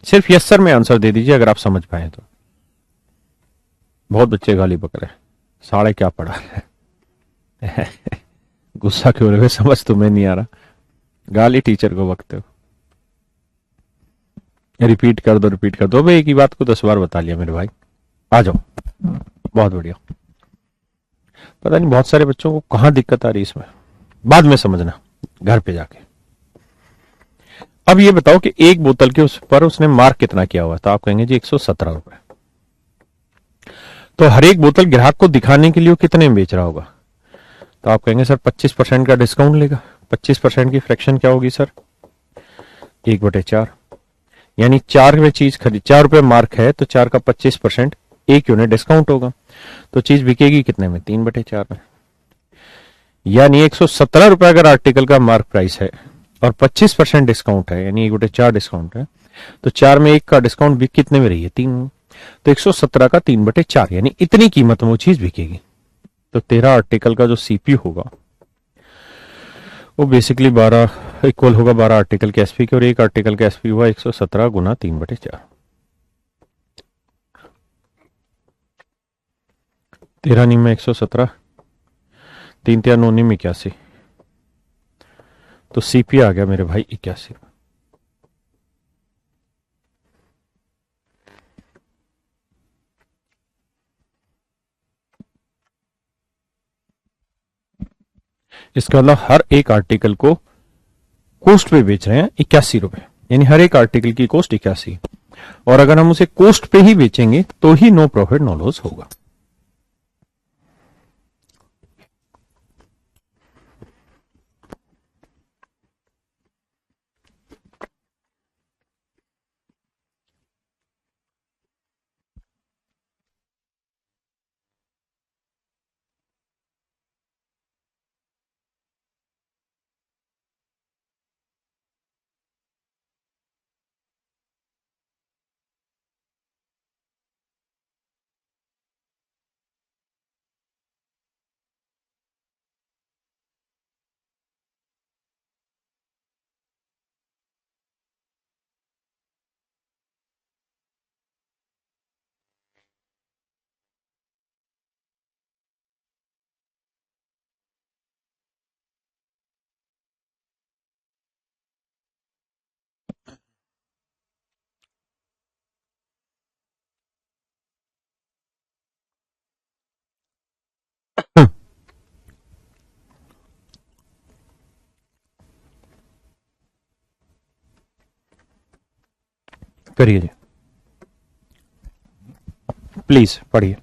सिर्फ यस सर में आंसर दे दीजिए अगर आप समझ पाए तो। बहुत बच्चे गाली बक रहे हैं, साढ़े क्या पढ़ा है। गुस्सा क्यों रहे हो? समझ तुम्हें नहीं आ रहा, गाली टीचर को बकते हो। रिपीट कर दो, रिपीट कर दो भाई, एक ही बात को 10 बार बता लिया मेरे भाई। आ जाओ, बहुत बढ़िया। पता नहीं बहुत सारे बच्चों को कहां दिक्कत आ रही है इसमें, बाद में समझना घर पे जाके। अब ये बताओ कि एक बोतल के उस पर उसने मार्क कितना किया हुआ, तो आप कहेंगे जी 117 रुपए। तो हर एक बोतल ग्राहक को दिखाने के लिए वो कितने में बेच रहा होगा? तो आप कहेंगे सर 25% का डिस्काउंट लेगा। 25% की फ्रैक्शन क्या होगी सर? 1/4। यानी 4 में चीज खरीद, 4 रुपए मार्क है तो 4 का 25% 1 यूनिट डिस्काउंट होगा। तो चीज बिकेगी कितने में? 3/4 में। यानी 117 रुपए अगर आर्टिकल का मार्क प्राइस है और 25% डिस्काउंट है, यानी 1/4 डिस्काउंट है, तो 4 में 1 का डिस्काउंट भी कितने में रही है? 3 में। तो 117 का 3/4, यानी इतनी कीमत में वो चीज बिकेगी। तो 13 आर्टिकल का जो सीपी होगा वो बेसिकली 12 इक्वल होगा 12 आर्टिकल के एसपी के, और एक आर्टिकल का एसपी हुआ 117 गुना 3/4। 13 नी में 117, 3 3 9 81, तो सीपी आ गया मेरे भाई 81। इसका मतलब हर एक आर्टिकल को कॉस्ट पे बेच रहे हैं 81 रुपए, यानी हर एक आर्टिकल की कॉस्ट 81। और अगर हम उसे कॉस्ट पे ही बेचेंगे तो ही नो प्रॉफिट नो लॉस होगा। करिए जी, प्लीज पढ़िए।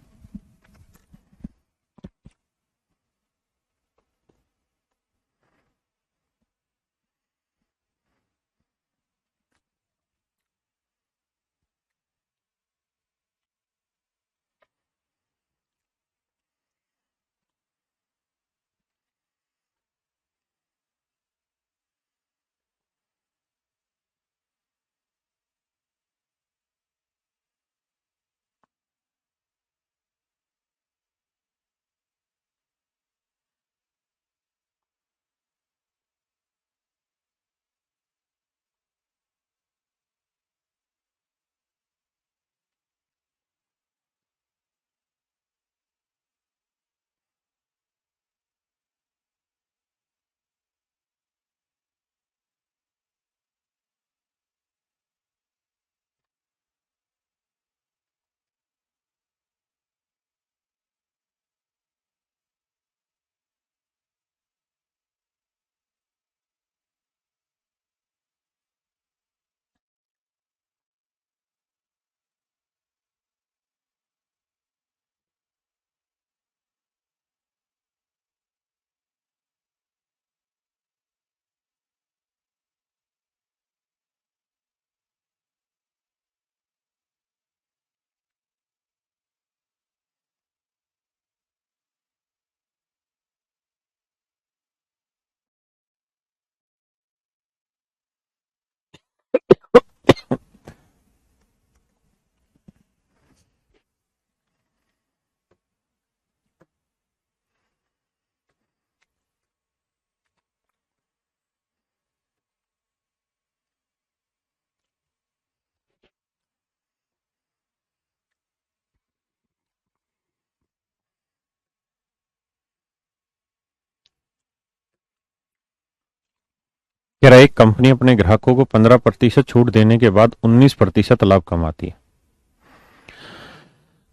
कह रहा है एक कंपनी अपने ग्राहकों को 15% छूट देने के बाद 19% लाभ कमाती है।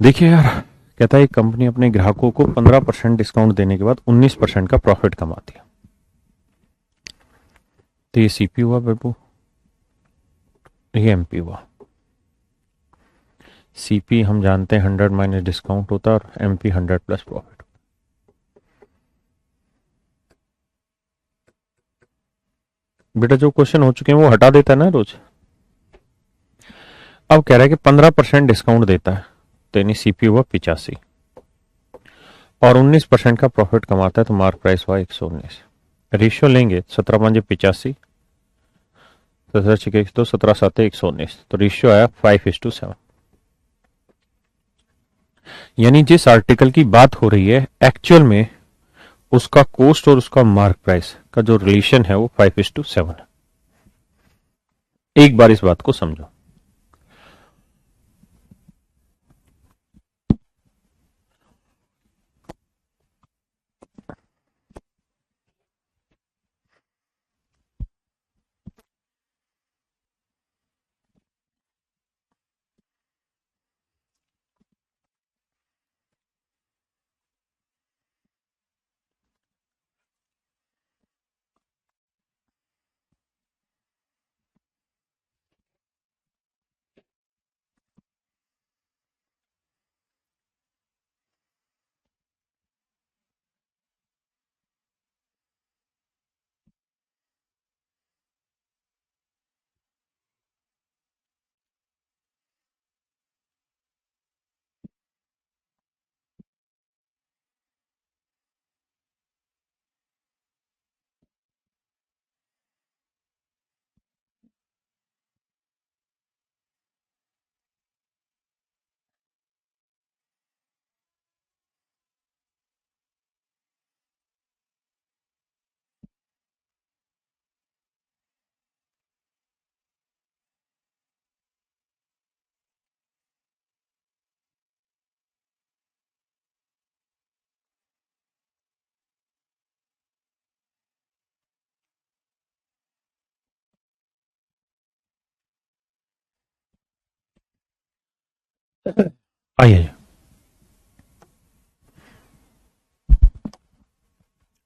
देखिए यार, कहता है एक कंपनी अपने ग्राहकों को 15% डिस्काउंट देने के बाद 19% का प्रॉफिट कमाती है। तो ये सीपी हुआ बाबू, ये एमपी हुआ। सीपी हम जानते हैं 100 माइनस डिस्काउंट होता है और एमपी 100 प्लस प्रॉफिट। बेटा जो क्वेश्चन हो चुके हैं वो हटा देता है ना रोज। अब कह रहा है कि 15% डिस्काउंट देता है, तो यानी सीपी हुआ 85 और 19% का प्रॉफिट कमाता है, तो मार्क प्राइस हुआ 119। रेशियो लेंगे 17 5 85, 17 तो 17 7 119, तो रेशियो आया 5:7। यानी जिस आर्टिकल की बात हो रही है एक्चुअल में उसका कॉस्ट और उसका मार्क प्राइस का जो रिलेशन है वो 5:7 है। एक बार इस बात को समझो। आइए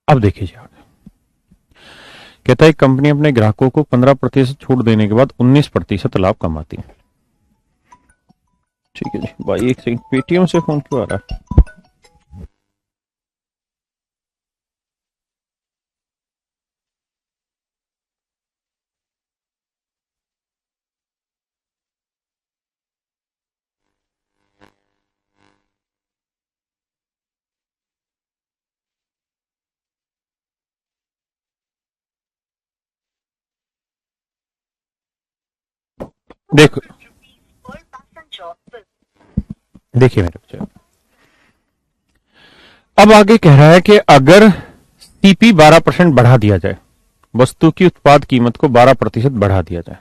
अब देखिए, कहता है कंपनी अपने ग्राहकों को 15% छूट देने के बाद 19% लाभ कमाती है। ठीक है जी भाई, एक सेकंड, पेटीएम से फोन क्यों आ रहा है? देखो, देखिए मेरे बच्चे, अब आगे कह रहा है कि अगर सीपी 12% बढ़ा दिया जाए, वस्तु की उत्पाद कीमत को 12% बढ़ा दिया जाए,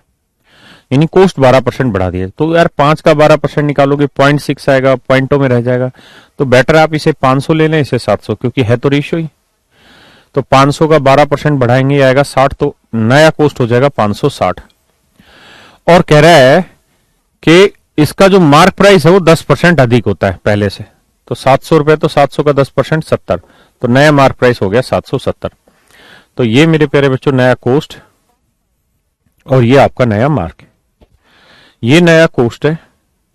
यानी कॉस्ट 12% बढ़ा दिया जाए, तो यार 5 का 12% निकालोगे 0.6 आएगा, पॉइंटों में रह जाएगा। तो बेटर आप इसे 500 ले लें, इसे 700, क्योंकि है तो रेशियो ही। तो 500 का 12% बढ़ाएंगे आएगा 60, तो नया कॉस्ट हो जाएगा 560। और कह रहा है कि इसका जो मार्क प्राइस है वो 10% अधिक होता है पहले से। तो 700 रुपए, तो 700 का 10% 70, तो नया मार्क प्राइस हो गया 770। तो ये मेरे प्यारे बच्चों नया कॉस्ट और ये आपका नया मार्क है। ये नया कॉस्ट है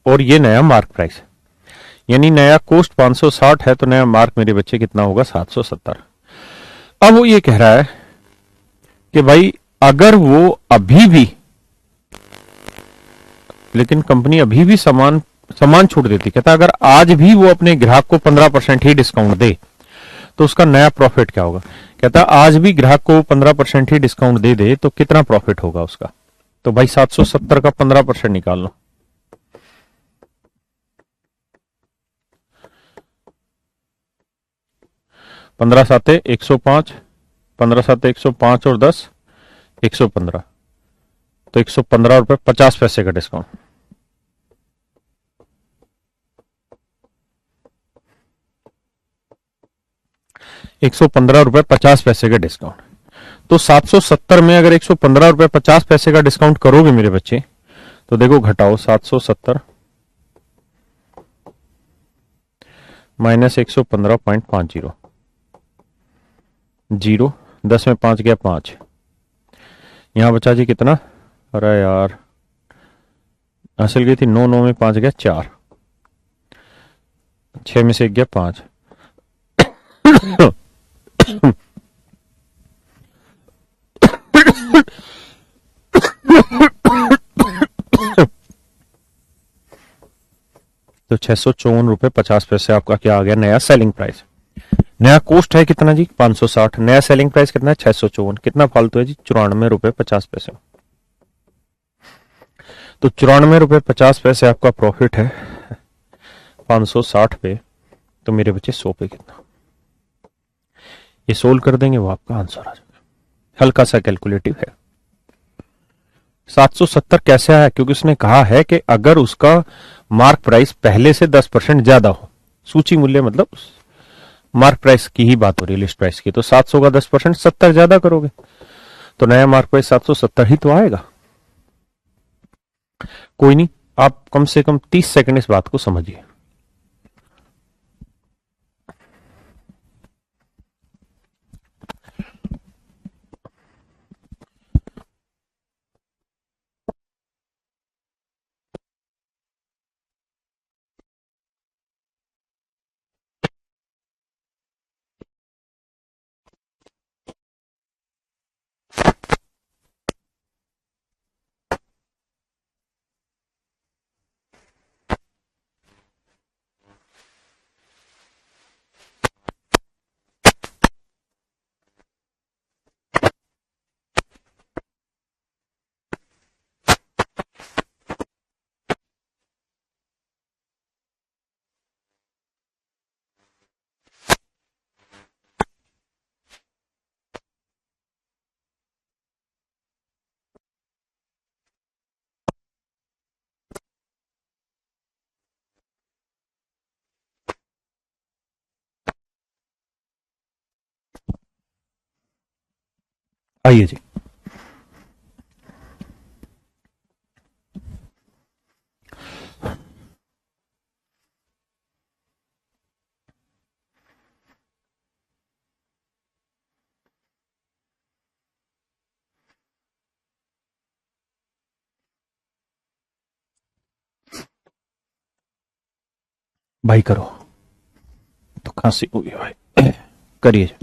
और ये नया मार्क प्राइस है, यानी नया कॉस्ट 560 है, तो नया मार्क मेरे बच्चे कितना होगा 770। अब वो ये कह रहा है कि भाई अगर वो अभी भी, लेकिन कंपनी अभी भी समान समान छूट देती, कहता अगर आज भी वो अपने ग्राहक को 15% ही डिस्काउंट दे तो उसका नया प्रॉफिट क्या होगा। कहता आज भी ग्राहक को 15% ही डिस्काउंट दे दे तो कितना प्रॉफिट होगा उसका। तो भाई 770 का 15% निकाल लो। पंद्रह साते 105, 15 साते 105 और 10 115, तो 115 रुपए 50 पैसे का डिस्काउंट। 115 रुपए 50 पैसे का डिस्काउंट। तो 770 में अगर 115 रुपए 50 पैसे का डिस्काउंट करोगे मेरे बच्चे, तो देखो घटाओ 770 माइनस 115.50, 0, 10 में 5 गया 5, यहां बचा जी कितना, अरे यार हासिल गई थी 9, 9 में 5 गया 4, 6 में से 1 गया 5। तो 654.50 रुपए आपका क्या आ गया नया सेलिंग प्राइस। नया कॉस्ट है कितना जी 560, नया सेलिंग प्राइस कितना है 654, कितना फालतू है जी 94.50 रुपए। तो 94.50 आपका प्रॉफिट है 560 पे, तो मेरे बच्चे 100 पे कितना, ये सोल्व कर देंगे वो आपका आंसर आ जाएगा। हल्का सा कैलकुलेटिव है। 770 कैसे आया, क्योंकि उसने कहा है कि अगर उसका मार्क प्राइस पहले से 10% ज्यादा हो, सूची मूल्य मतलब मार्क प्राइस की ही बात हो रही है, लिस्ट प्राइस की, तो 700 का 10% 70 ज्यादा करोगे तो नया मार्क प्राइस 770 ही तो आएगा। कोई नहीं, आप कम से कम 30 सेकंड इस बात को समझिए। आइए जी, भाई करो, तो खांसी हुई है भाई, करिए।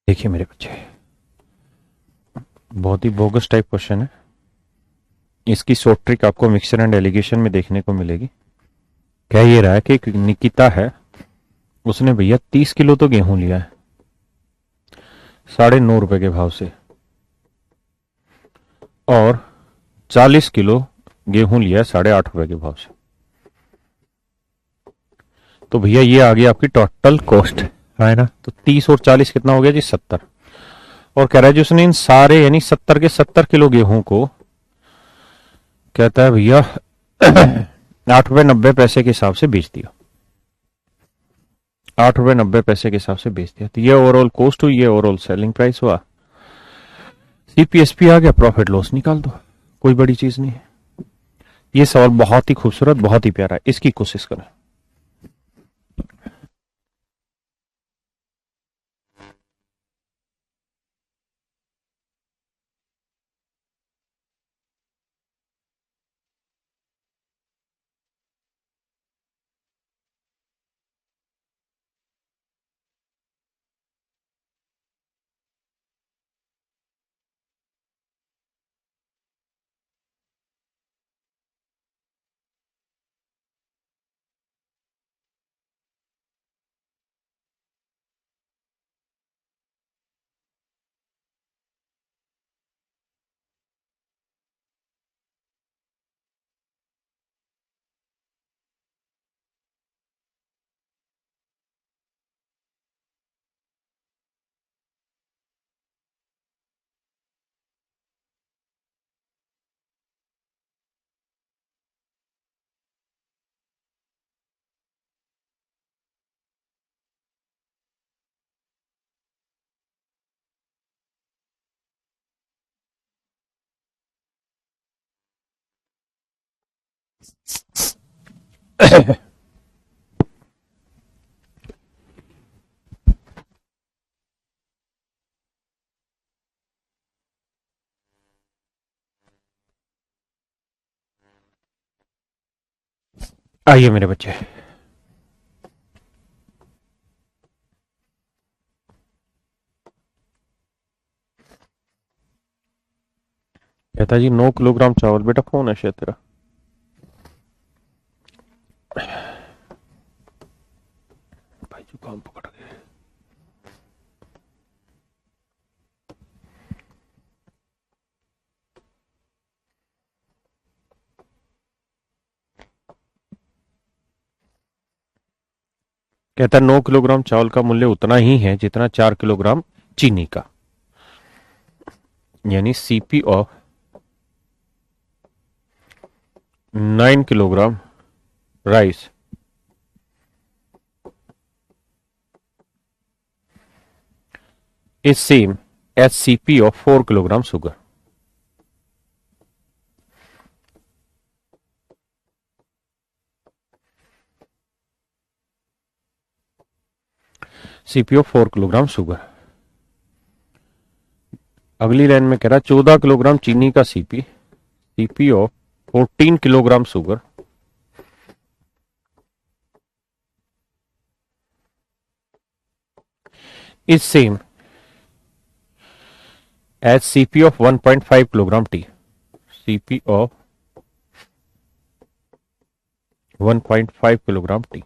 देखिए मेरे बच्चे, बहुत ही बोगस टाइप क्वेश्चन है। इसकी शॉर्ट ट्रिक आपको मिक्सर एंड एलिगेशन में देखने को मिलेगी। कह ये रहा है कि एक निकिता है, उसने भैया 30 किलो तो गेहूं लिया है 9.5 रुपए के भाव से, और 40 किलो गेहूं लिया है 8.5 रुपए के भाव से। तो भैया ये आ गई आपकी टोटल कॉस्ट, है ना। तो 30 और 40 कितना हो गया जी 70, और कह रहा है जी उसने इन सारे यानी 70 के 70 किलो गेहूं को कहता है भैया 8.90 रुपए के हिसाब से बेच दिया, 8.90 रुपए के हिसाब से बेच दिया। तो ये ओवरऑल कॉस्ट हुई, ये ओवरऑल सेलिंग प्राइस हुआ। सीपीएसपी आ गया, प्रॉफिट लॉस निकाल दो, कोई बड़ी चीज नहीं है। ये सवाल बहुत ही खूबसूरत, बहुत ही प्यारा है, इसकी कोशिश करें। आइए मेरे बच्चे। कहता जी 9 किलोग्राम चावल। बेटा फोन है शायद तेरा। भाई जुकाम पकड़ गए। कहता है 9 किलोग्राम चावल का मूल्य उतना ही है जितना 4 किलोग्राम चीनी का, यानी CP of 9 kilogram rice is same as CP of 4 kilogram sugar. CP of 4 kilogram sugar. अगली लाइन में कह रहा है 14 किलोग्राम चीनी का CP, CP of 14 kilogram sugar is same as CP of 1.5 kilogram T. CP of 1.5 kilogram T.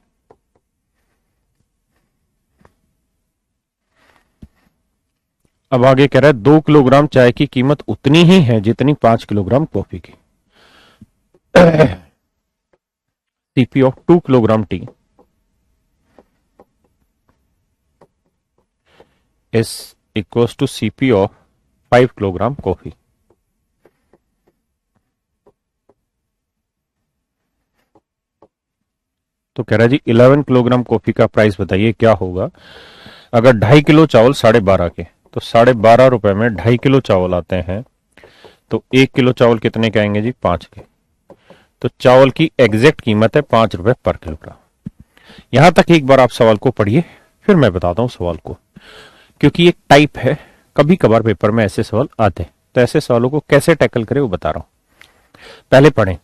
अब आगे कह रहा है 2 किलोग्राम चाय की कीमत उतनी ही है जितनी 5 किलोग्राम कॉफी की। CP of 2 kilogram T is equals to CP of 5 kilogram coffee. तो कह रहा है जी 11 किलोग्राम कॉफी का प्राइस बताइए क्या होगा अगर 2.5 किलो चावल 12.5 के, तो 12.5 रुपए में 2.5 किलो चावल आते हैं, तो 1 किलो चावल कितने के आएंगे जी? 5 के। तो चावल की एग्जैक्ट कीमत है 5 रुपए पर किलोग्राम। यहां तक एक बार आप सवाल को पढ़िए, फिर मैं बताता हूं सवाल को, क्योंकि एक टाइप है, कभी कभार पेपर में ऐसे सवाल आते हैं, तो ऐसे सवालों को कैसे टैकल करें वो बता रहा हूं। पहले पढ़ें।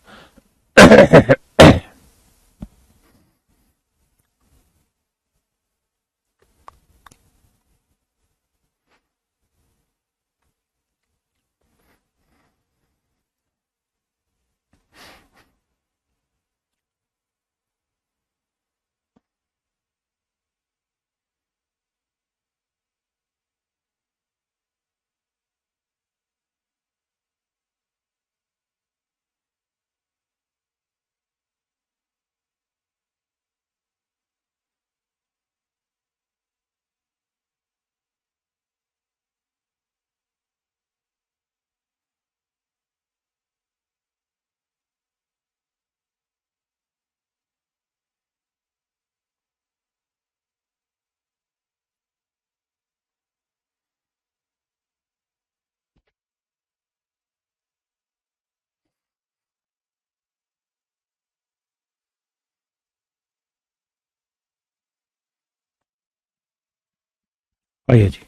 आइए जी,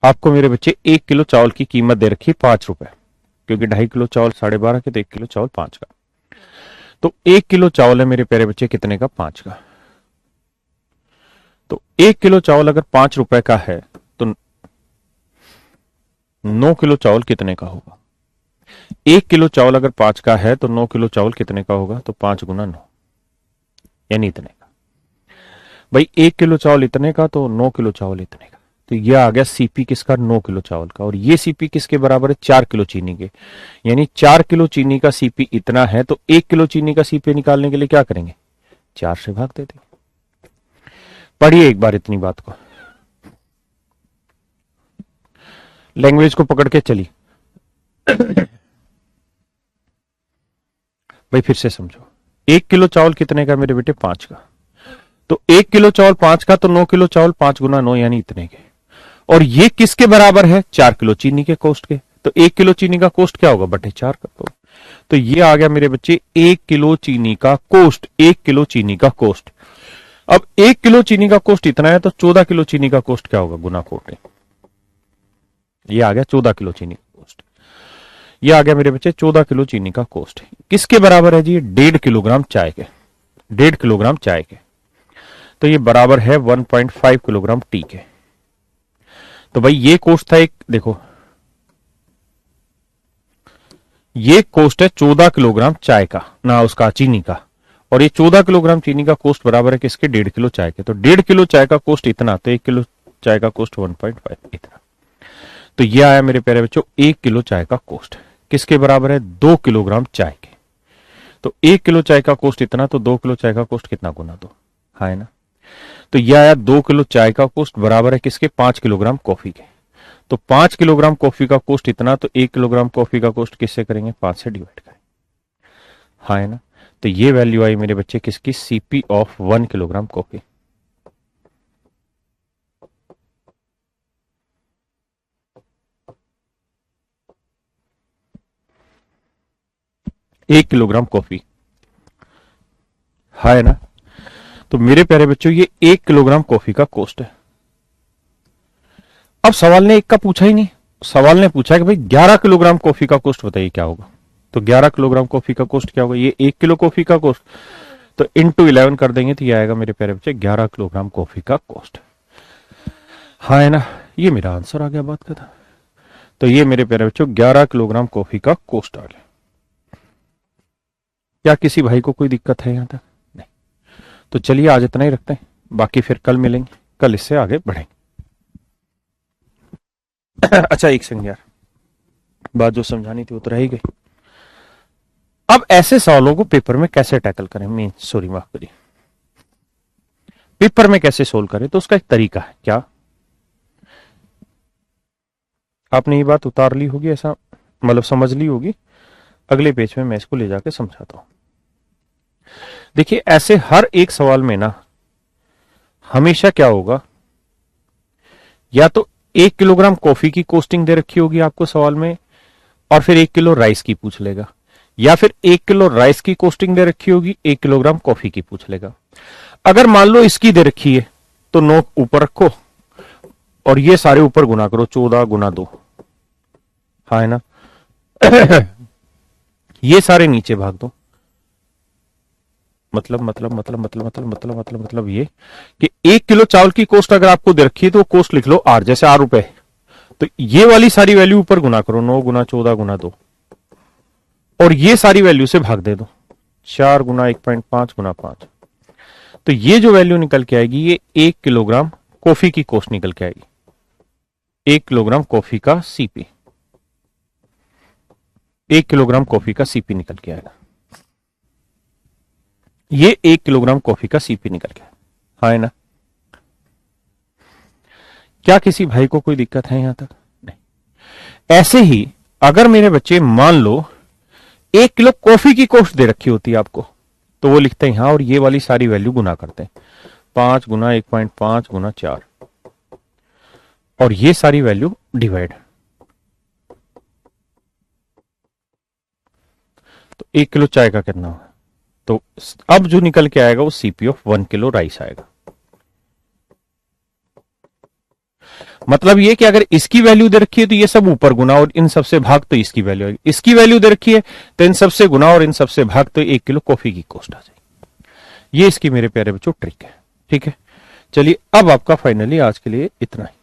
आपको मेरे बच्चे 1 किलो चावल की कीमत दे रखी है 5 रुपए, क्योंकि 2.5 किलो चावल 12.5 के, तो 1 किलो चावल 5 का। तो 1 किलो चावल है मेरे प्यारे बच्चे कितने का? 5 का। तो 1 किलो चावल अगर 5 रुपए का है तो 9 किलो चावल कितने का होगा? 1 किलो चावल अगर 5 का है तो 9 किलो चावल कितने का होगा? तो 5 × 9 यानी इतने का। भाई 1 किलो चावल इतने का, तो 9 किलो चावल इतने का। तो यह आ गया सीपी किसका? 9 किलो चावल का। और ये सीपी किसके बराबर है? 4 किलो चीनी के। यानी 4 किलो चीनी का सीपी इतना है, तो 1 किलो चीनी का सीपी निकालने के लिए क्या करेंगे? 4 से भाग दे देंगे। पढ़िए एक बार इतनी बात को, लैंग्वेज को पकड़ के चली। भाई फिर से समझो, 1 किलो चावल कितने का मेरे बेटे? 5 का। तो 1 किलो चावल 5 का, तो 9 किलो चावल 5 × 9 यानी इतने के। और ये किसके बराबर है? 4 किलो चीनी के कोस्ट के। तो 1 किलो चीनी का कोस्ट क्या होगा? बटे 4 कर दो। तो ये आ गया मेरे बच्चे 1 किलो चीनी का कोस्ट। 1 किलो चीनी का कोस्ट। अब 1 किलो चीनी का कोस्ट इतना है, तो 14 किलो चीनी का कोस्ट क्या होगा? गुना कोटे। ये आ गया 14 किलो चीनी का कोस्ट। ये आ गया मेरे बच्चे 14 किलो चीनी का कोस्ट। किसके बराबर है जी? 1.5 किलोग्राम चाय के। 1.5 किलोग्राम चाय के। तो ये बराबर है 1.5 किलोग्राम टी के। तो भाई ये कोस्ट था एक, देखो ये कोस्ट है 14 किलोग्राम चाय का, ना उसका चीनी का। और ये 14 किलोग्राम चीनी का कोस्ट बराबर है किसके? 1.5 किलो चाय के। तो 1.5 किलो चाय का कोस्ट इतना, तो 1 किलो चाय का कोस्ट 1.5 इतना। तो ये आया मेरे प्यारे बच्चों 1 किलो चाय का कोस्ट। किसके बराबर है? 2 किलोग्राम चाय के। तो 1 किलो चाय का कोस्ट इतना, तो 2 किलो चाय का कोस्ट कितना? गुना 2। हाँ है ना? तो यह आया 2 किलो चाय का कोस्ट बराबर है किसके? 5 किलोग्राम कॉफी के। तो 5 किलोग्राम कॉफी का कोस्ट इतना, तो 1 किलोग्राम कॉफी का कोस्ट किससे करेंगे? 5 से डिवाइड करेंगे। हाँ है ना? तो ये वैल्यू आई मेरे बच्चे किसकी? CP of 1 kilogram coffee. एक किलोग्राम कॉफी। हाँ है ना? तो मेरे प्यारे बच्चों ये 1 किलोग्राम कॉफी का कोस्ट है। अब सवाल ने एक का पूछा ही नहीं, सवाल ने पूछा कि भाई 11 किलोग्राम कॉफी का कोस्ट बताइए क्या होगा। तो 11 किलोग्राम कॉफी का कोस्ट क्या होगा? ये 1 किलो कॉफी का कोस्ट, तो इंटू 11 कर देंगे तो ये आएगा मेरे प्यारे बच्चे 11 किलोग्राम कॉफी का कोस्ट। हाँ है ना? ये मेरा आंसर आ गया बात का था। तो ये मेरे प्यारे बच्चों 11 किलोग्राम कॉफी का कोस्ट आ गया। क्या किसी भाई को कोई दिक्कत है यहां तक? नहीं। तो चलिए आज इतना ही रखते हैं, बाकी फिर कल मिलेंगे, कल इससे आगे बढ़ेंगे। अच्छा एक सेकंड यार, बात जो समझानी थी वो तो रह ही गई। अब ऐसे सवालों को पेपर में कैसे टैकल करें, माफ करिए, पेपर में कैसे सोल्व करें, तो उसका एक तरीका है। क्या आपने ये बात उतार ली होगी, ऐसा मतलब समझ ली होगी। अगले पेज में मैं इसको ले जाकर समझाता हूं। देखिए ऐसे हर एक सवाल में ना हमेशा क्या होगा, या तो 1 किलोग्राम कॉफी की कोस्टिंग दे रखी होगी आपको सवाल में, और फिर 1 किलो राइस की पूछ लेगा, या फिर 1 किलो राइस की कोस्टिंग दे रखी होगी, 1 किलोग्राम कॉफी की पूछ लेगा। अगर मान लो इसकी दे रखी है तो 9 ऊपर रखो और ये सारे ऊपर गुना करो, 14 × 2। हाँ है ना? ये सारे नीचे भाग दो। मतलब ये कि 1 किलो चावल की कोस्ट अगर आपको दे रखी है तो कोस्ट लिख लो आर, जैसे R रुपए। तो ये वाली सारी वैल्यू ऊपर गुना करो, 9 × 14 × 2, और ये सारी वैल्यू से भाग दे दो, 4 × 1.5 × 5। तो ये जो वैल्यू निकल के आएगी ये 1 किलोग्राम कॉफी की कोस्ट निकल के आएगी। 1 किलोग्राम कॉफी का सीपी, 1 किलोग्राम कॉफी का सीपी निकल के आएगा। ये 1 किलोग्राम कॉफी का सीपी निकल गया। हाँ है ना? क्या किसी भाई को कोई दिक्कत है यहां तक? नहीं। ऐसे ही अगर मेरे बच्चे मान लो 1 किलो कॉफी की कोस्ट दे रखी होती है आपको, तो वो लिखते हैं यहां और ये वाली सारी वैल्यू गुना करते हैं, 5 × 1.5 × 4, और ये सारी वैल्यू डिवाइड। तो 1 किलो चाय का कितना होगा? तो अब जो निकल के आएगा वो सीपी ऑफ 1 किलो राइस आएगा। मतलब ये कि अगर इसकी वैल्यू दे रखी है तो ये सब ऊपर गुना और इन सबसे भाग तो इसकी वैल्यू आएगी, इसकी वैल्यू दे रखी है तो इन सबसे गुना और इन सबसे भाग तो 1 किलो कॉफी की कॉस्ट आ जाएगी। ये इसकी मेरे प्यारे बच्चों ट्रिक है। ठीक है, चलिए अब आपका फाइनली आज के लिए इतना ही।